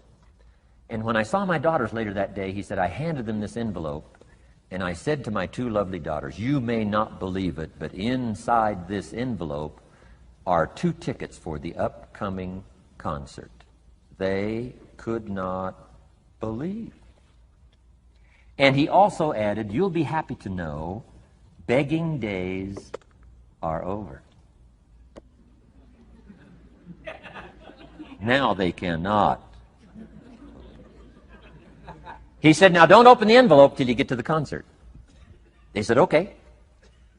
[SPEAKER 1] And when I saw my daughters later that day, he said, I handed them this envelope, and I said to my 2 lovely daughters, you may not believe it, but inside this envelope are 2 tickets for the upcoming concert. They could not believe. And he also added, you'll be happy to know begging days are over. Now they cannot. He said, now don't open the envelope till you get to the concert. They said, okay.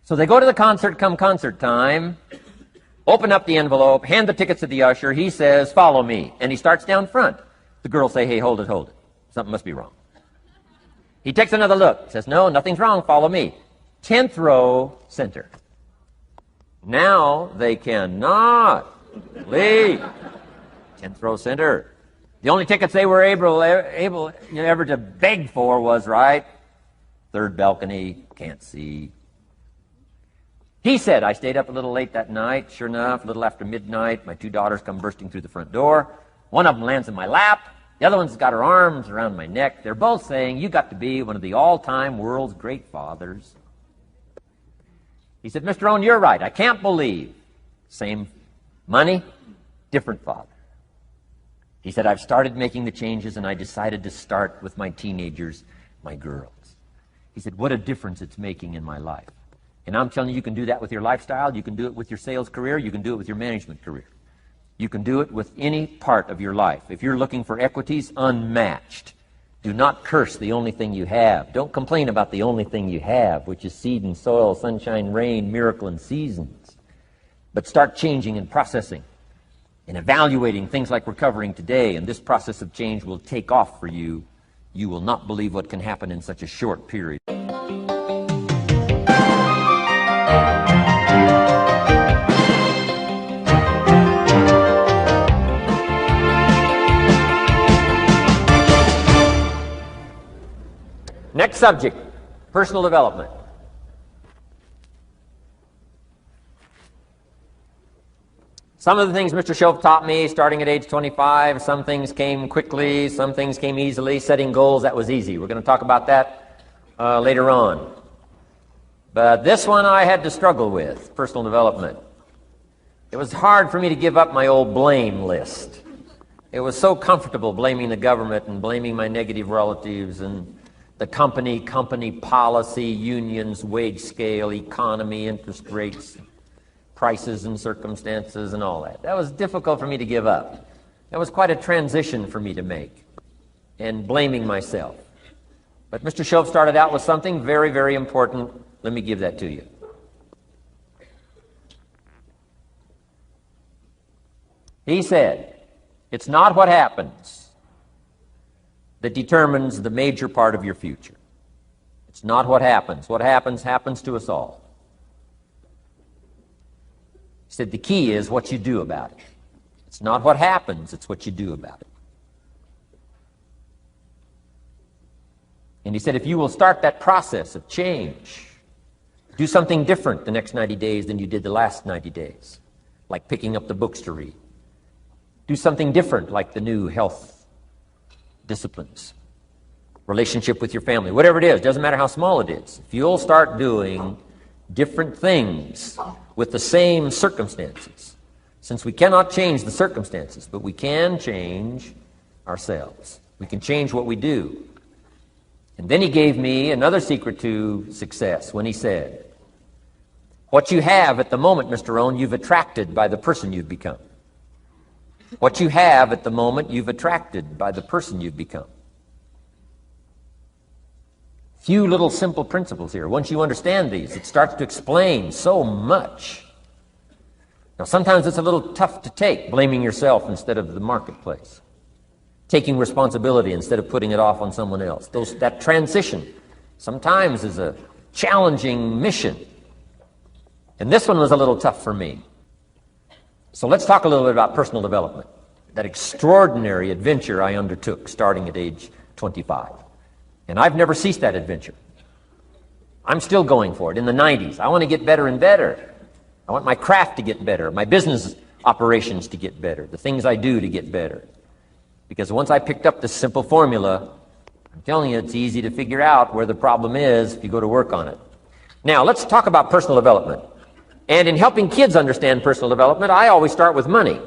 [SPEAKER 1] So they go to the concert, come concert time, open up the envelope, hand the tickets to the usher. He says, follow me. And he starts down front. The girls say, hey, hold it, hold it. Something must be wrong. He takes another look, says, no, nothing's wrong, follow me. 10th row, center. Now they cannot leave. 10th row, center. The only tickets they were able ever to beg for was, right, 3rd balcony, can't see. He said, I stayed up a little late that night. Sure enough, a little after midnight, my 2 daughters come bursting through the front door. One of them lands in my lap. The other one's got her arms around my neck. They're both saying, you got to be one of the all-time world's great fathers. He said, Mr. Rohn, you're right. I can't believe. Same money, different father. He said, I've started making the changes, and I decided to start with my teenagers, my girls. He said, what a difference it's making in my life. And I'm telling you, you can do that with your lifestyle. You can do it with your sales career. You can do it with your management career. You can do it with any part of your life. If you're looking for equities, unmatched. Do not curse the only thing you have. Don't complain about the only thing you have, which is seed and soil, sunshine, rain, miracle, and seasons. But start changing and processing and evaluating things like we're covering today, and this process of change will take off for you. You will not believe what can happen in such a short period. Next subject, personal development. Some of the things Mr. Shoaff taught me starting at age 25, some things came quickly, some things came easily. Setting goals, that was easy. We're going to talk about that later on. But this one I had to struggle with, personal development. It was hard for me to give up my old blame list. It was so comfortable blaming the government and blaming my negative relatives and the company policy, unions, wage scale, economy, interest rates, prices and circumstances and all that. That was difficult for me to give up. That was quite a transition for me to make, and blaming myself. But Mr. Shove started out with something very, very important. Let me give that to you. He said, it's not what happens that determines the major part of your future. It's not what happens. What happens to us all. He said the key is what you do about it. It's not what happens, it's what you do about it. And he said if you will start that process of change, do something different the next 90 days than you did the last 90 days, like picking up the books to read. Do something different like the new health disciplines, relationship with your family, whatever it is, doesn't matter how small it is. If you'll start doing different things with the same circumstances, since we cannot change the circumstances, but we can change ourselves. We can change what we do. And then he gave me another secret to success when he said, what you have at the moment, Mr. Rohn, you've attracted by the person you've become. What you have at the moment, you've attracted by the person you've become. Few little simple principles here. Once you understand these, it starts to explain so much. Now, sometimes it's a little tough to take, blaming yourself instead of the marketplace, taking responsibility instead of putting it off on someone else. That transition sometimes is a challenging mission. And this one was a little tough for me. So let's talk a little bit about personal development, that extraordinary adventure I undertook starting at age 25. And I've never ceased that adventure. I'm still going for it. In the 90s, I want to get better and better. I want my craft to get better, my business operations to get better, the things I do to get better. Because once I picked up this simple formula, I'm telling you, it's easy to figure out where the problem is if you go to work on it. Now, let's talk about personal development. And in helping kids understand personal development, I always start with money.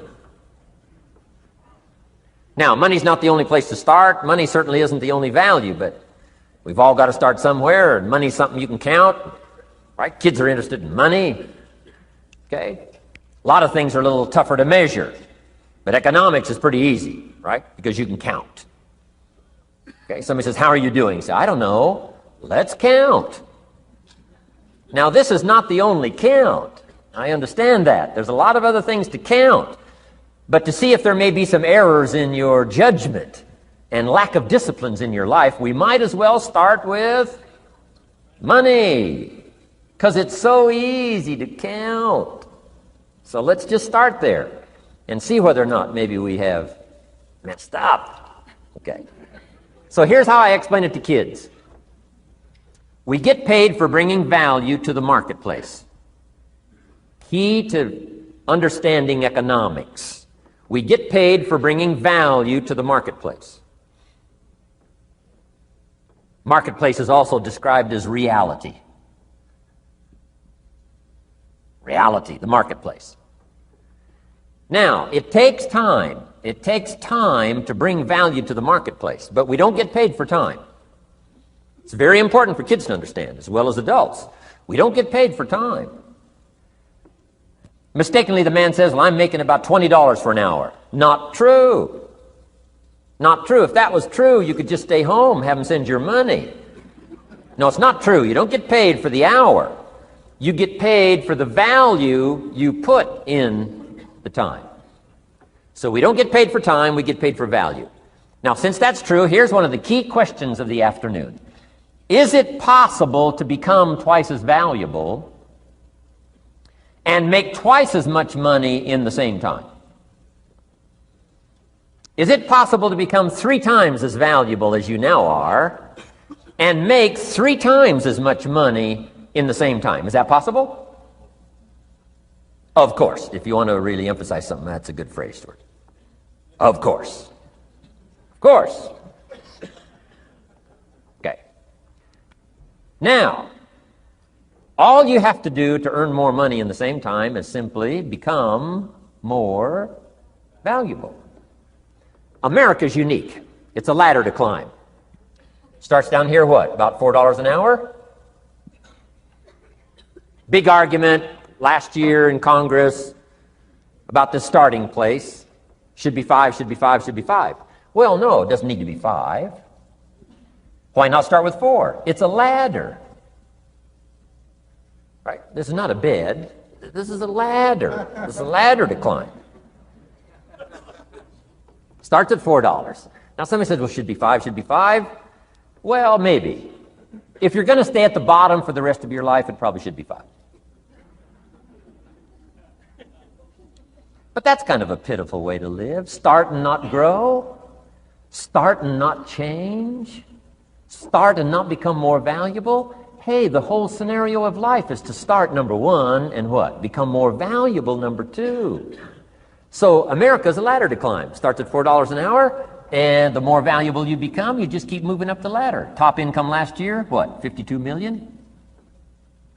[SPEAKER 1] Now, money's not the only place to start. Money certainly isn't the only value, but we've all got to start somewhere, and money's something you can count, right? Kids are interested in money, okay? A lot of things are a little tougher to measure, but economics is pretty easy, right? Because you can count. Okay, somebody says, how are you doing? You say, I don't know. Let's count. Now, this is not the only count. I understand that. There's a lot of other things to count. But to see if there may be some errors in your judgment and lack of disciplines in your life, we might as well start with money, because it's so easy to count. So let's just start there and see whether or not maybe we have messed up. Okay. So here's how I explain it to kids. We get paid for bringing value to the marketplace. Key to understanding economics. We get paid for bringing value to the marketplace. Marketplace is also described as reality. Reality, the marketplace. Now, it takes time. It takes time to bring value to the marketplace, but we don't get paid for time. It's very important for kids to understand, as well as adults. We don't get paid for time. Mistakenly, the man says, well, I'm making about $20 for an hour. Not true. Not true. If that was true, you could just stay home, have them send your money. No, it's not true. You don't get paid for the hour. You get paid for the value you put in the time. So we don't get paid for time, we get paid for value. Now, since that's true, here's one of the key questions of the afternoon. Is it possible to become twice as valuable and make twice as much money in the same time? Is it possible to become 3 times as valuable as you now are and make 3 times as much money in the same time? Is that possible? Of course. If you want to really emphasize something, that's a good phrase, Stuart. Of course. Of course. Okay. Now, all you have to do to earn more money in the same time is simply become more valuable. America's unique. It's a ladder to climb. Starts down here, what, about $4 an hour? Big argument last year in Congress about the starting place. Should be 5, should be 5, should be 5. Well, no, it doesn't need to be 5. Why not start with 4? It's a ladder. Right? This is not a bed. This is a ladder. This is a ladder to climb. Starts at $4. Now somebody says, well, should be 5, should be 5. Well, maybe. If you're going to stay at the bottom for the rest of your life, it probably should be 5. But that's kind of a pitiful way to live. Start and not grow. Start and not change. Start and not become more valuable. Hey, the whole scenario of life is to start, number 1, and what? Become more valuable, number 2. So America's a ladder to climb. Starts at $4 an hour, and the more valuable you become, you just keep moving up the ladder. Top income last year, what, 52 million?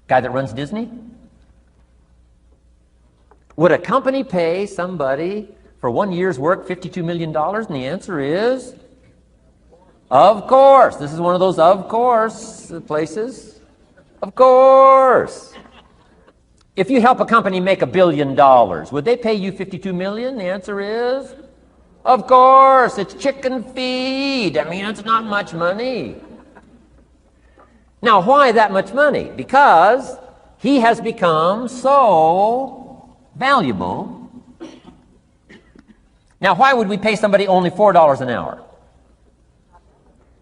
[SPEAKER 1] Guy that runs Disney? Would a company pay somebody for 1 year's work $52 million? And the answer is, of course. This is one of those of course places. Of course. If you help a company make $1 billion, would they pay you $52 million? The answer is, of course. It's chicken feed. I mean, it's not much money. Now, why that much money? Because he has become so valuable. Now, why would we pay somebody only $4 an hour?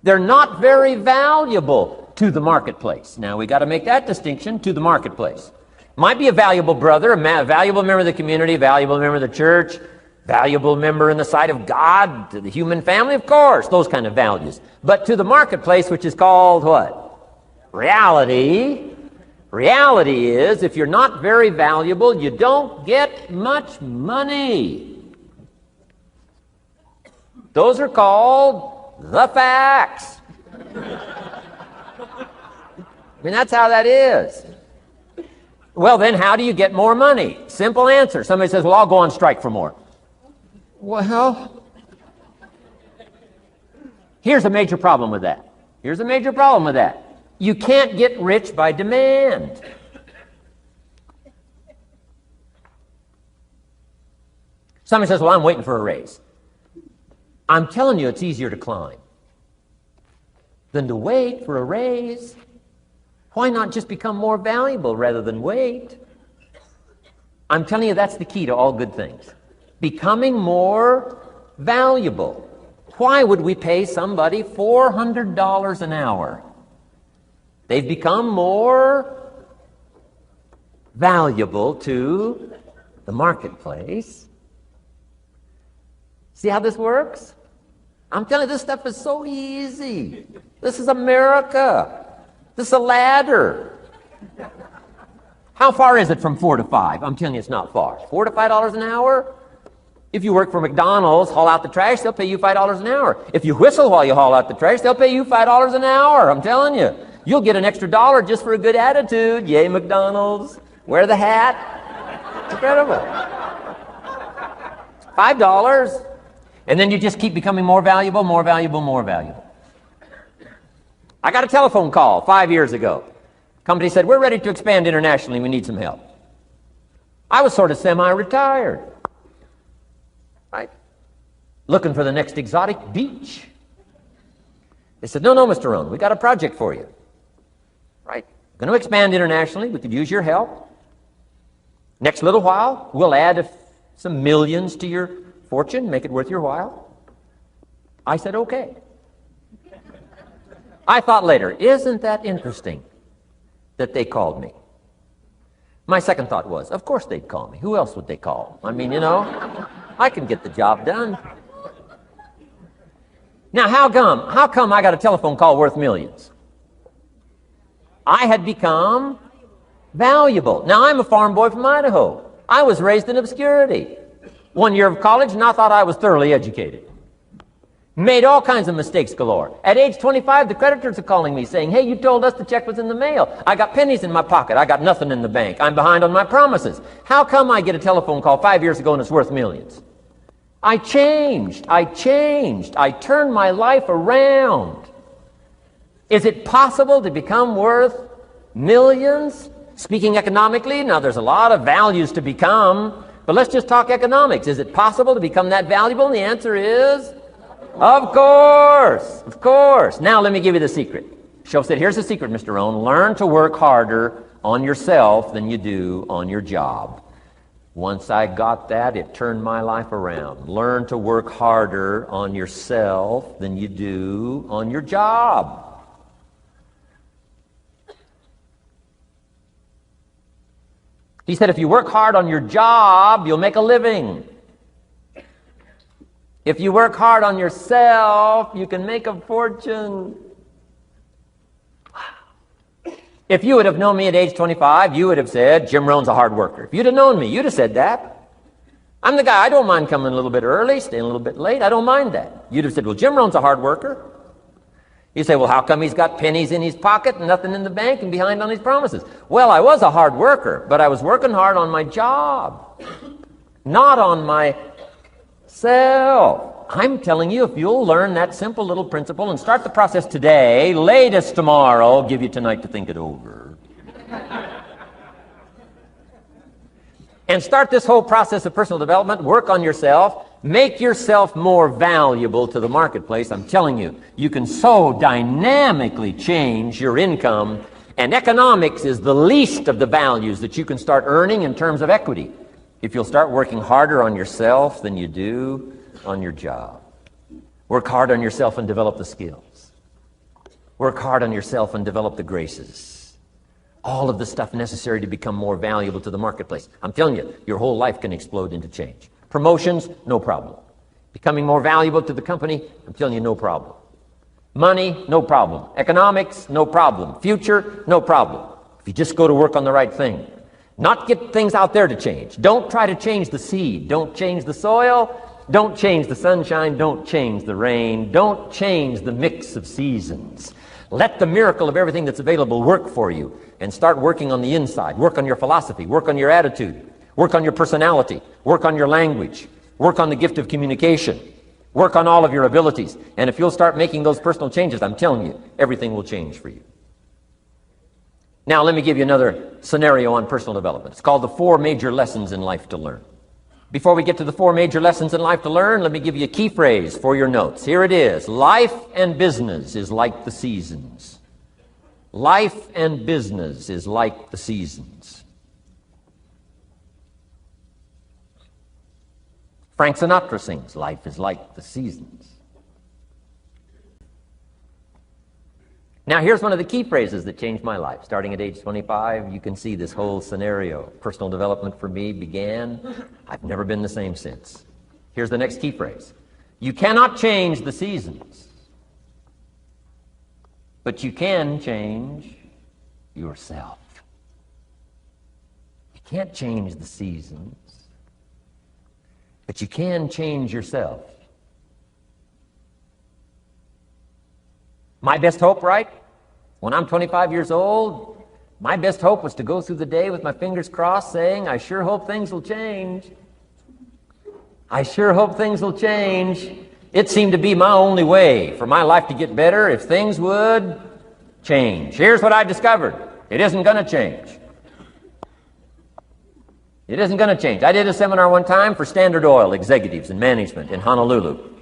[SPEAKER 1] They're not very valuable to the marketplace. Now, we got to make that distinction, to the marketplace. Might be a valuable brother, a valuable member of the community, a valuable member of the church, valuable member in the sight of God, to the human family, of course, those kind of values. But to the marketplace, which is called what? Reality. Reality is, if you're not very valuable, you don't get much money. Those are called the facts. I mean, that's how that is. Well, then, how do you get more money? Simple answer. Somebody says, well, I'll go on strike for more. Well, here's a major problem with that. Here's a major problem with that. You can't get rich by demand. Somebody says, well, I'm waiting for a raise. I'm telling you, it's easier to climb than to wait for a raise. Why not just become more valuable rather than wait? I'm telling you, that's the key to all good things. Becoming more valuable. Why would we pay somebody $400 an hour? They've become more valuable to the marketplace. See how this works? I'm telling you, this stuff is so easy. This is America. This is a ladder. How far is it from 4 to 5? I'm telling you, it's not far. $4 to $5 an hour? If you work for McDonald's, haul out the trash, they'll pay you $5 an hour. If you whistle while you haul out the trash, they'll pay you $5 an hour. I'm telling you. You'll get an extra $1 just for a good attitude. Yay, McDonald's. Wear the hat. It's incredible. $5. And then you just keep becoming more valuable, more valuable, more valuable. I got a telephone call 5 years ago. Company said, we're ready to expand internationally. We need some help. I was sort of semi-retired. Right? Looking for the next exotic beach. They said, no, Mr. Rohn, we got a project for you. Right? Going to expand internationally. We could use your help. Next little while, we'll add some millions to your fortune, make it worth your while. I said, okay. I thought later, isn't that interesting that they called me? My second thought was, of course they'd call me. Who else would they call? I mean, I can get the job done. Now, how come I got a telephone call worth millions? I had become valuable. Now, I'm a farm boy from Idaho. I was raised in obscurity. 1 year of college, and I thought I was thoroughly educated. Made all kinds of mistakes galore. At age 25, the creditors are calling me saying, hey, you told us the check was in the mail. I got pennies in my pocket. I got nothing in the bank. I'm behind on my promises. How come I get a telephone call 5 years ago and it's worth millions? I changed. I turned my life around. Is it possible to become worth millions? Speaking economically, now there's a lot of values to become, but let's just talk economics. Is it possible to become that valuable? And the answer is, of course, of course. Now let me give you the secret. Shoaff said, here's the secret, Mr. Rohn. Learn to work harder on yourself than you do on your job. Once I got that, it turned my life around. Learn to work harder on yourself than you do on your job. He said, if you work hard on your job, you'll make a living. If you work hard on yourself, you can make a fortune. If you would have known me at age 25, you would have said, Jim Rohn's a hard worker. If you'd have known me, you'd have said that. I'm the guy, I don't mind coming a little bit early, staying a little bit late. I don't mind that. You'd have said, well, Jim Rohn's a hard worker. You say, well, how come he's got pennies in his pocket and nothing in the bank and behind on his promises? Well, I was a hard worker, but I was working hard on my job, not on myself. I'm telling you, if you'll learn that simple little principle and start the process today, latest tomorrow, I'll give you tonight to think it over. And start this whole process of personal development, work on yourself, make yourself more valuable to the marketplace. I'm telling you, you can so dynamically change your income, and economics is the least of the values that you can start earning in terms of equity if you'll start working harder on yourself than you do on your job. Work hard on yourself and develop the skills. Work hard on yourself and develop the graces. All of the stuff necessary to become more valuable to the marketplace. I'm telling you, your whole life can explode into change. Promotions, no problem. Becoming more valuable to the company, I'm telling you, no problem. Money, no problem. Economics, no problem. Future, no problem. If you just go to work on the right thing. Not get things out there to change. Don't try to change the seed. Don't change the soil. Don't change the sunshine. Don't change the rain. Don't change the mix of seasons. Let the miracle of everything that's available work for you, and start working on the inside. Work on your philosophy. Work on your attitude. Work on your personality. Work on your language. Work on the gift of communication. Work on all of your abilities. And if you'll start making those personal changes, I'm telling you, everything will change for you. Now, let me give you another scenario on personal development. It's called the 4 major lessons in life to learn. Before we get to the 4 major lessons in life to learn, let me give you a key phrase for your notes. Here it is. Life and business is like the seasons. Life and business is like the seasons. Frank Sinatra sings, life is like the seasons. Now, here's one of the key phrases that changed my life. Starting at age 25, you can see this whole scenario. Personal development for me began. I've never been the same since. Here's the next key phrase. You cannot change the seasons, but you can change yourself. You can't change the seasons, but you can change yourself. My best hope, right? When I'm 25 years old, my best hope was to go through the day with my fingers crossed saying, I sure hope things will change. I sure hope things will change. It seemed to be my only way for my life to get better if things would change. Here's what I discovered. It isn't going to change. It isn't going to change. I did a seminar one time for Standard Oil executives and management in Honolulu,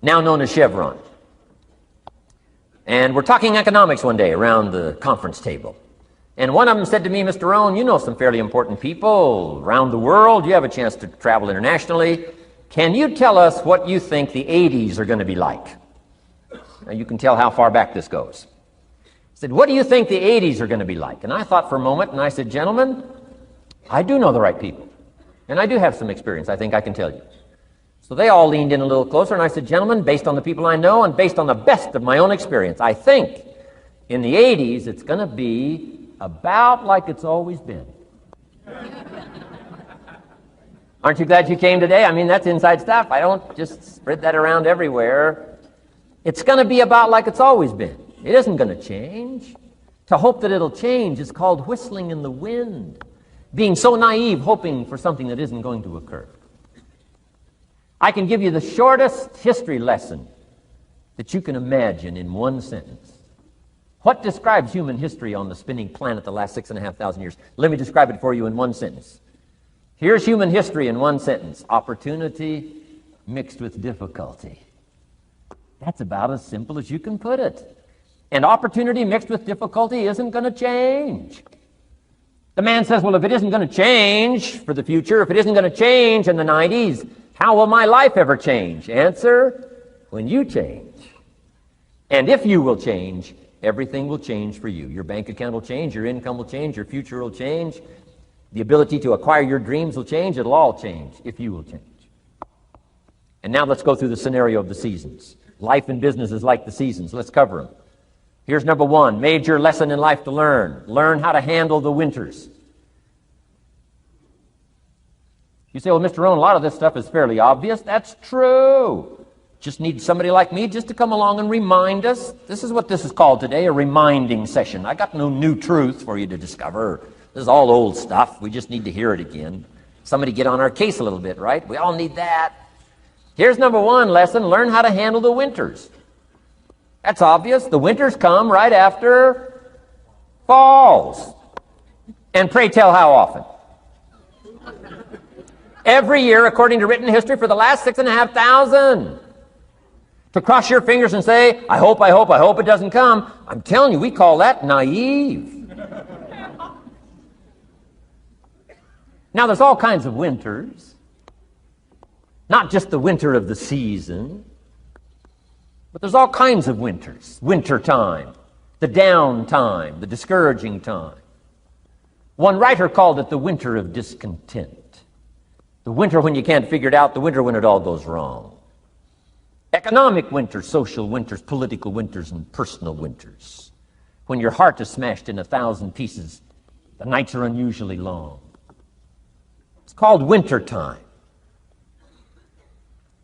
[SPEAKER 1] now known as Chevron. And we're talking economics one day around the conference table. And one of them said to me, Mr. Rohn, you know some fairly important people around the world. You have a chance to travel internationally. Can you tell us what you think the 80s are going to be like? Now you can tell how far back this goes. I said, what do you think the 80s are going to be like? And I thought for a moment, and I said, gentlemen, I do know the right people. And I do have some experience, I think I can tell you. So they all leaned in a little closer, and I said, gentlemen, based on the people I know and based on the best of my own experience, I think in the 80s it's going to be about like it's always been. Aren't you glad you came today? I mean, that's inside stuff. I don't just spread that around everywhere. It's going to be about like it's always been. It isn't going to change. To hope that it'll change is called whistling in the wind, being so naive, hoping for something that isn't going to occur. I can give you the shortest history lesson that you can imagine in one sentence. What describes human history on the spinning planet the last 6,500 years? Let me describe it for you in one sentence. Here's human history in one sentence. Opportunity mixed with difficulty. That's about as simple as you can put it. And opportunity mixed with difficulty isn't going to change. The man says, well, if it isn't going to change for the future, if it isn't going to change in the 90s, how will my life ever change? Answer, when you change. And if you will change, everything will change for you. Your bank account will change, your income will change, your future will change, the ability to acquire your dreams will change. It'll all change if you will change. And now let's go through the scenario of the seasons. Life and business is like the seasons. Let's cover them. Here's number one, major lesson in life to learn. Learn how to handle the winters. You say, well, Mr. Rohn, a lot of this stuff is fairly obvious. That's true. Just need somebody like me just to come along and remind us. This is what this is called today, a reminding session. I got no new truth for you to discover. This is all old stuff. We just need to hear it again. Somebody get on our case a little bit, right? We all need that. Here's number one lesson. Learn how to handle the winters. That's obvious. The winters come right after falls. And pray tell how often? Every year, according to written history, for the last 6,500. To cross your fingers and say, I hope it doesn't come. I'm telling you, we call that naive. Now, there's all kinds of winters. Not just the winter of the season, but there's all kinds of winters. Winter time, the down time, the discouraging time. One writer called it the winter of discontent. The winter when you can't figure it out, the winter when it all goes wrong. Economic winters, social winters, political winters, and personal winters. When your heart is smashed in 1,000 pieces, the nights are unusually long. It's called winter time.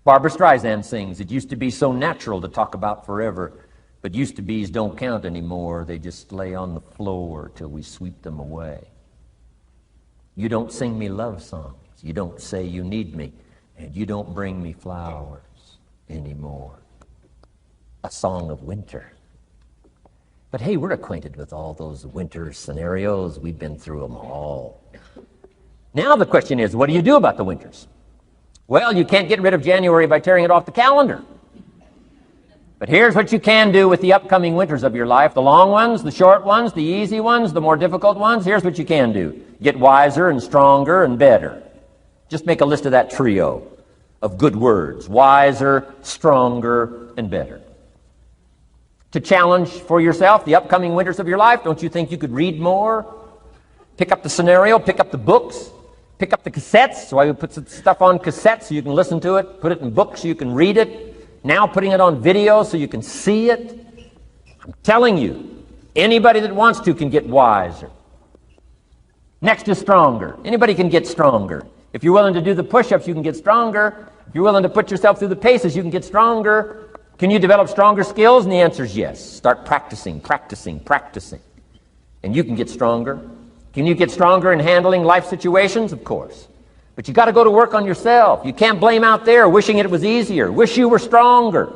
[SPEAKER 1] Barbra Streisand sings, it used to be so natural to talk about forever, but used to be's don't count anymore. They just lay on the floor till we sweep them away. You don't sing me love songs. You don't say you need me, and you don't bring me flowers anymore. A song of winter. But hey, we're acquainted with all those winter scenarios. We've been through them all. Now the question is, what do you do about the winters? Well, you can't get rid of January by tearing it off the calendar. But here's what you can do with the upcoming winters of your life. The long ones, the short ones, the easy ones, the more difficult ones. Here's what you can do. Get wiser and stronger and better. Just make a list of that trio of good words. Wiser, stronger, and better. To challenge for yourself the upcoming winters of your life, don't you think you could read more? Pick up the scenario, pick up the books, pick up the cassettes. So I would put some stuff on cassettes so you can listen to it. Put it in books so you can read it. Now putting it on video so you can see it. I'm telling you, anybody that wants to can get wiser. Next is stronger. Anybody can get stronger. If you're willing to do the push-ups, you can get stronger. If you're willing to put yourself through the paces, you can get stronger. Can you develop stronger skills? And the answer is yes. Start practicing. And you can get stronger. Can you get stronger in handling life situations? Of course. But you got to go to work on yourself. You can't blame out there wishing it was easier. Wish you were stronger.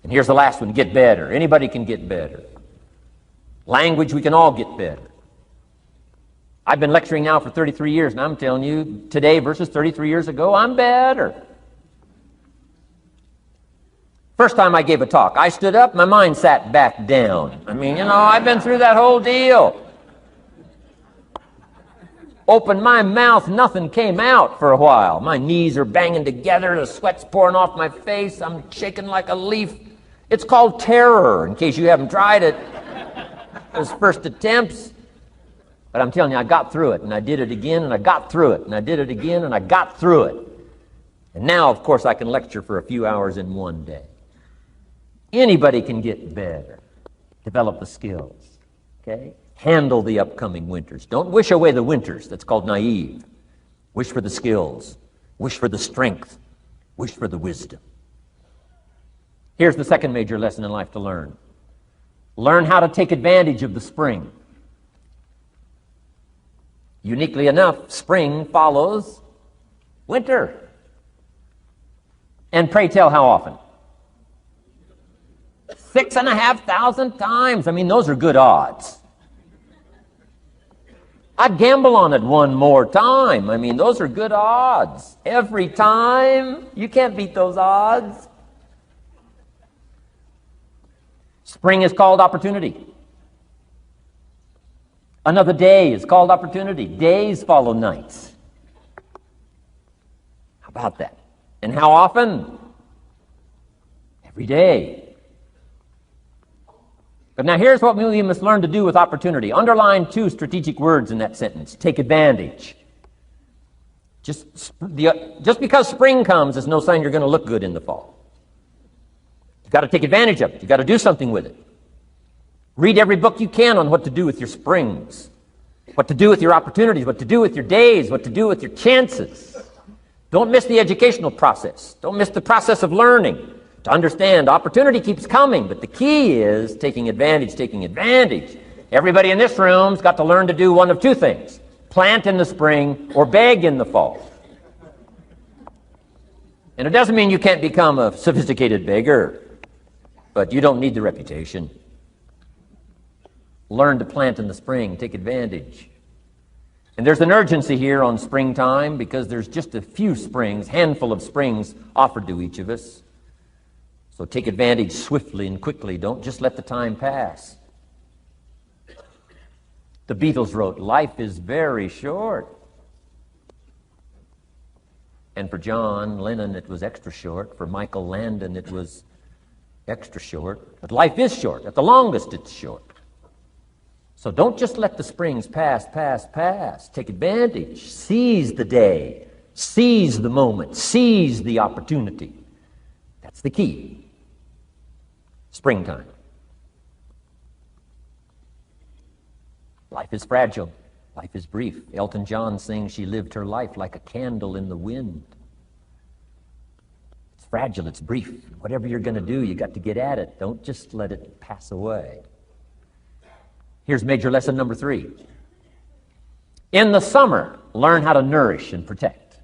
[SPEAKER 1] And here's the last one, get better. Anybody can get better. Language, we can all get better. I've been lecturing now for 33 years, and I'm telling you, today versus 33 years ago, I'm better. First time I gave a talk, I stood up, my mind sat back down. I've been through that whole deal. Opened my mouth, nothing came out for a while. My knees are banging together, the sweat's pouring off my face, I'm shaking like a leaf. It's called terror, in case you haven't tried it. Those first attempts. But I'm telling you, I got through it, and I did it again, and I got through it, and I did it again, and I got through it. And now, of course, I can lecture for a few hours in one day. Anybody can get better. Develop the skills. Okay? Handle the upcoming winters. Don't wish away the winters. That's called naive. Wish for the skills. Wish for the strength. Wish for the wisdom. Here's the second major lesson in life to learn. Learn how to take advantage of the spring. Uniquely enough, spring follows winter. And pray tell, how often? 6,500 times. I mean, those are good odds. I'd gamble on it one more time. I mean, those are good odds. Every time. You can't beat those odds. Spring is called opportunity. Another day is called opportunity. Days follow nights. How about that? And how often? Every day. But now here's what we must learn to do with opportunity. Underline 2 strategic words in that sentence. Take advantage. Just because spring comes is no sign you're going to look good in the fall. You've got to take advantage of it. You've got to do something with it. Read every book you can on what to do with your springs, what to do with your opportunities, what to do with your days, what to do with your chances. Don't miss the educational process. Don't miss the process of learning. To understand, opportunity keeps coming, but the key is taking advantage, taking advantage. Everybody in this room's got to learn to do one of two things: plant in the spring or beg in the fall. And it doesn't mean you can't become a sophisticated beggar, but you don't need the reputation. Learn to plant in the spring, take advantage. And there's an urgency here on springtime because there's just a few springs, handful of springs offered to each of us. So take advantage swiftly and quickly. Don't just let the time pass. The Beatles wrote, "Life is very short." And for John Lennon, it was extra short. For Michael Landon, it was extra short. But life is short. At the longest, it's short. So don't just let the springs pass. Take advantage. Seize the day. Seize the moment. Seize the opportunity. That's the key. Springtime. Life is fragile. Life is brief. Elton John sings, "She lived her life like a candle in the wind." It's fragile. It's brief. Whatever you're going to do, you got to get at it. Don't just let it pass away. Here's major lesson number 3. In the summer, learn how to nourish and protect.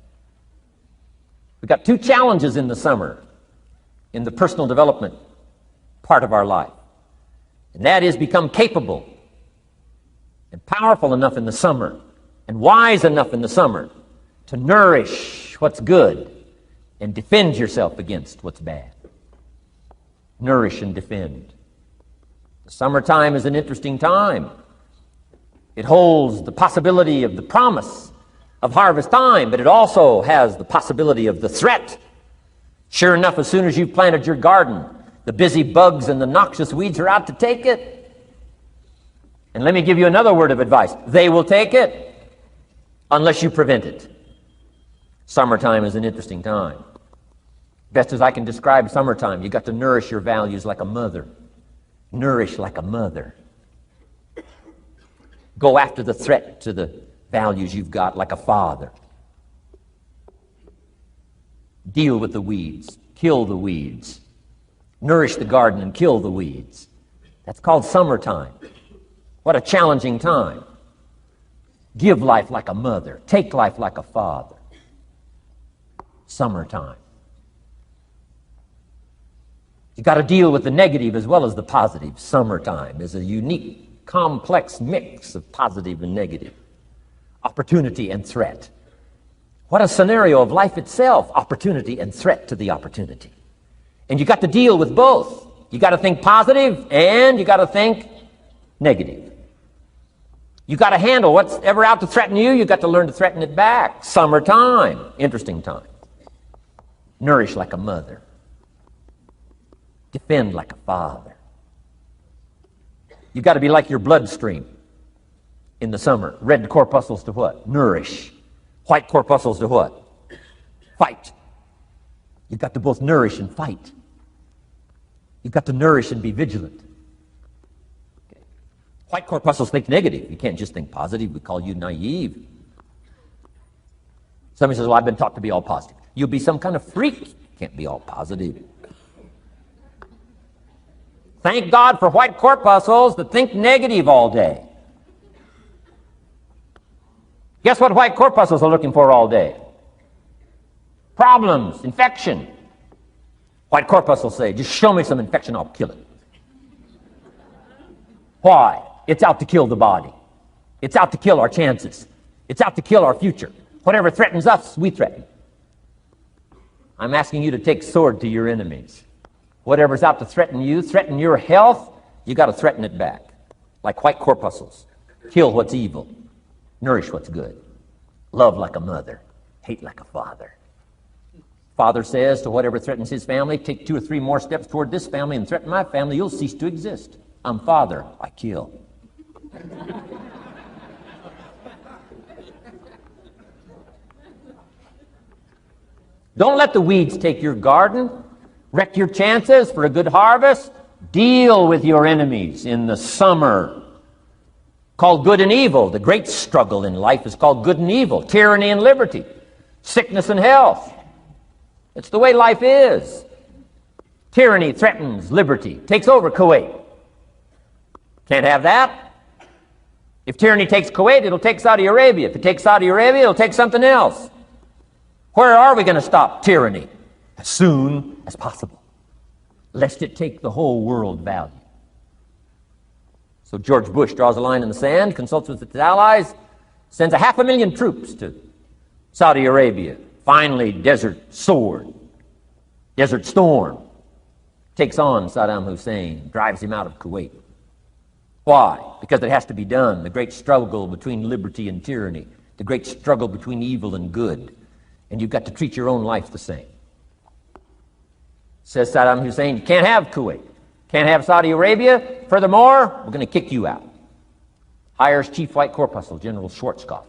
[SPEAKER 1] We've got 2 challenges in the summer in the personal development part of our life. And that is become capable and powerful enough in the summer and wise enough in the summer to nourish what's good and defend yourself against what's bad. Nourish and defend. The summertime is an interesting time. It holds the possibility of the promise of harvest time, but it also has the possibility of the threat. Sure enough, as soon as you've planted your garden, the busy bugs and the noxious weeds are out to take it. And let me give you another word of advice. They will take it unless you prevent it. Summertime is an interesting time. Best as I can describe summertime, you got to nourish your values like a mother. Nourish like a mother. Go after the threat to the values you've got like a father. Deal with the weeds. Kill the weeds. Nourish the garden and kill the weeds. That's called summertime. What a challenging time. Give life like a mother. Take life like a father. Summertime. You've got to deal with the negative as well as the positive. Summertime is a unique, complex mix of positive and negative. Opportunity and threat. What a scenario of life itself. Opportunity and threat to the opportunity. And you got to deal with both. You got to think positive and you got to think negative. You got to handle what's ever out to threaten you. You got to learn to threaten it back. Summertime. Interesting time. Nourish like a mother. Defend like a father. You got to be like your bloodstream in the summer. Red corpuscles to what? Nourish. White corpuscles to what? Fight. You've got to both nourish and fight. You've got to nourish and be vigilant. Okay. White corpuscles think negative. You can't just think positive. We call you naive. Somebody says, well, I've been taught to be all positive. You'll be some kind of freak. You can't be all positive. Thank God for white corpuscles that think negative all day. Guess what white corpuscles are looking for all day? Problems, infection. White corpuscles say, just show me some infection, I'll kill it. Why? It's out to kill the body. It's out to kill our chances. It's out to kill our future. Whatever threatens us, we threaten. I'm asking you to take sword to your enemies. Whatever's out to threaten you, threaten your health, you got to threaten it back. Like white corpuscles. Kill what's evil. Nourish what's good. Love like a mother. Hate like a father. Father says to whatever threatens his family, take 2 or 3 more steps toward this family and threaten my family, you'll cease to exist. I'm father. I kill. Don't let the weeds take your garden. Wreck your chances for a good harvest. Deal with your enemies in the summer. Called good and evil. The great struggle in life is called good and evil. Tyranny and liberty. Sickness and health. It's the way life is. Tyranny threatens liberty. Takes over Kuwait. Can't have that. If tyranny takes Kuwait, it'll take Saudi Arabia. If it takes Saudi Arabia, it'll take something else. Where are we going to stop tyranny? As soon as possible, lest it take the whole world value. So George Bush draws a line in the sand, consults with his allies, sends 500,000 troops to Saudi Arabia. Finally, Desert Sword, Desert Storm, takes on Saddam Hussein, drives him out of Kuwait. Why? Because it has to be done. The great struggle between liberty and tyranny, the great struggle between evil and good. And you've got to treat your own life the same. Says Saddam Hussein, you can't have Kuwait, can't have Saudi Arabia. Furthermore, we're going to kick you out. Hires Chief White Corpuscle, General Schwarzkopf.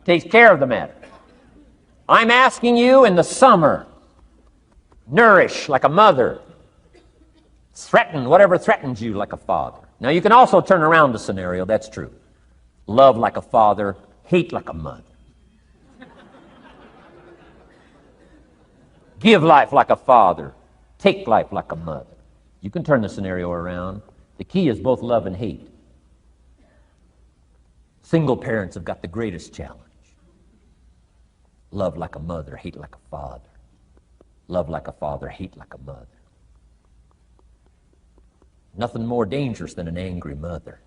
[SPEAKER 1] Takes care of the matter. I'm asking you in the summer, nourish like a mother. Threaten whatever threatens you like a father. Now you can also turn around the scenario, that's true. Love like a father, hate like a mother. Give life like a father, take life like a mother. You can turn the scenario around. The key is both love and hate. Single parents have got the greatest challenge. Love like a mother, hate like a father. Love like a father, hate like a mother. Nothing more dangerous than an angry mother.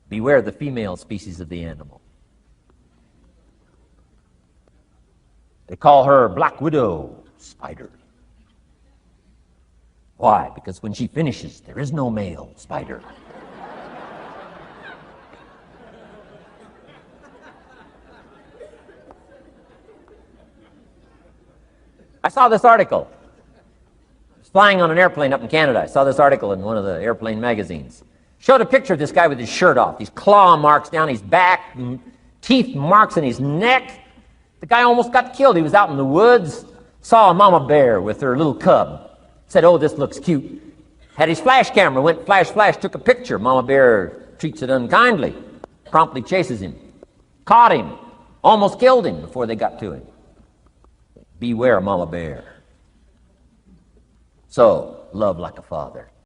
[SPEAKER 1] Beware the female species of the animal. They call her Black Widow spider. Why? Because when she finishes, there is no male spider. I saw this article. I was flying on an airplane up in Canada. I saw this article in one of the airplane magazines. Showed a picture of this guy with his shirt off, these claw marks down his back, teeth marks in his neck. The guy almost got killed. He was out in the woods, saw a mama bear with her little cub. Said, oh, this looks cute. Had his flash camera, went flash, flash, took a picture. Mama bear treats it unkindly, promptly chases him. Caught him, almost killed him before they got to him. Beware, mama bear. So, love like a father.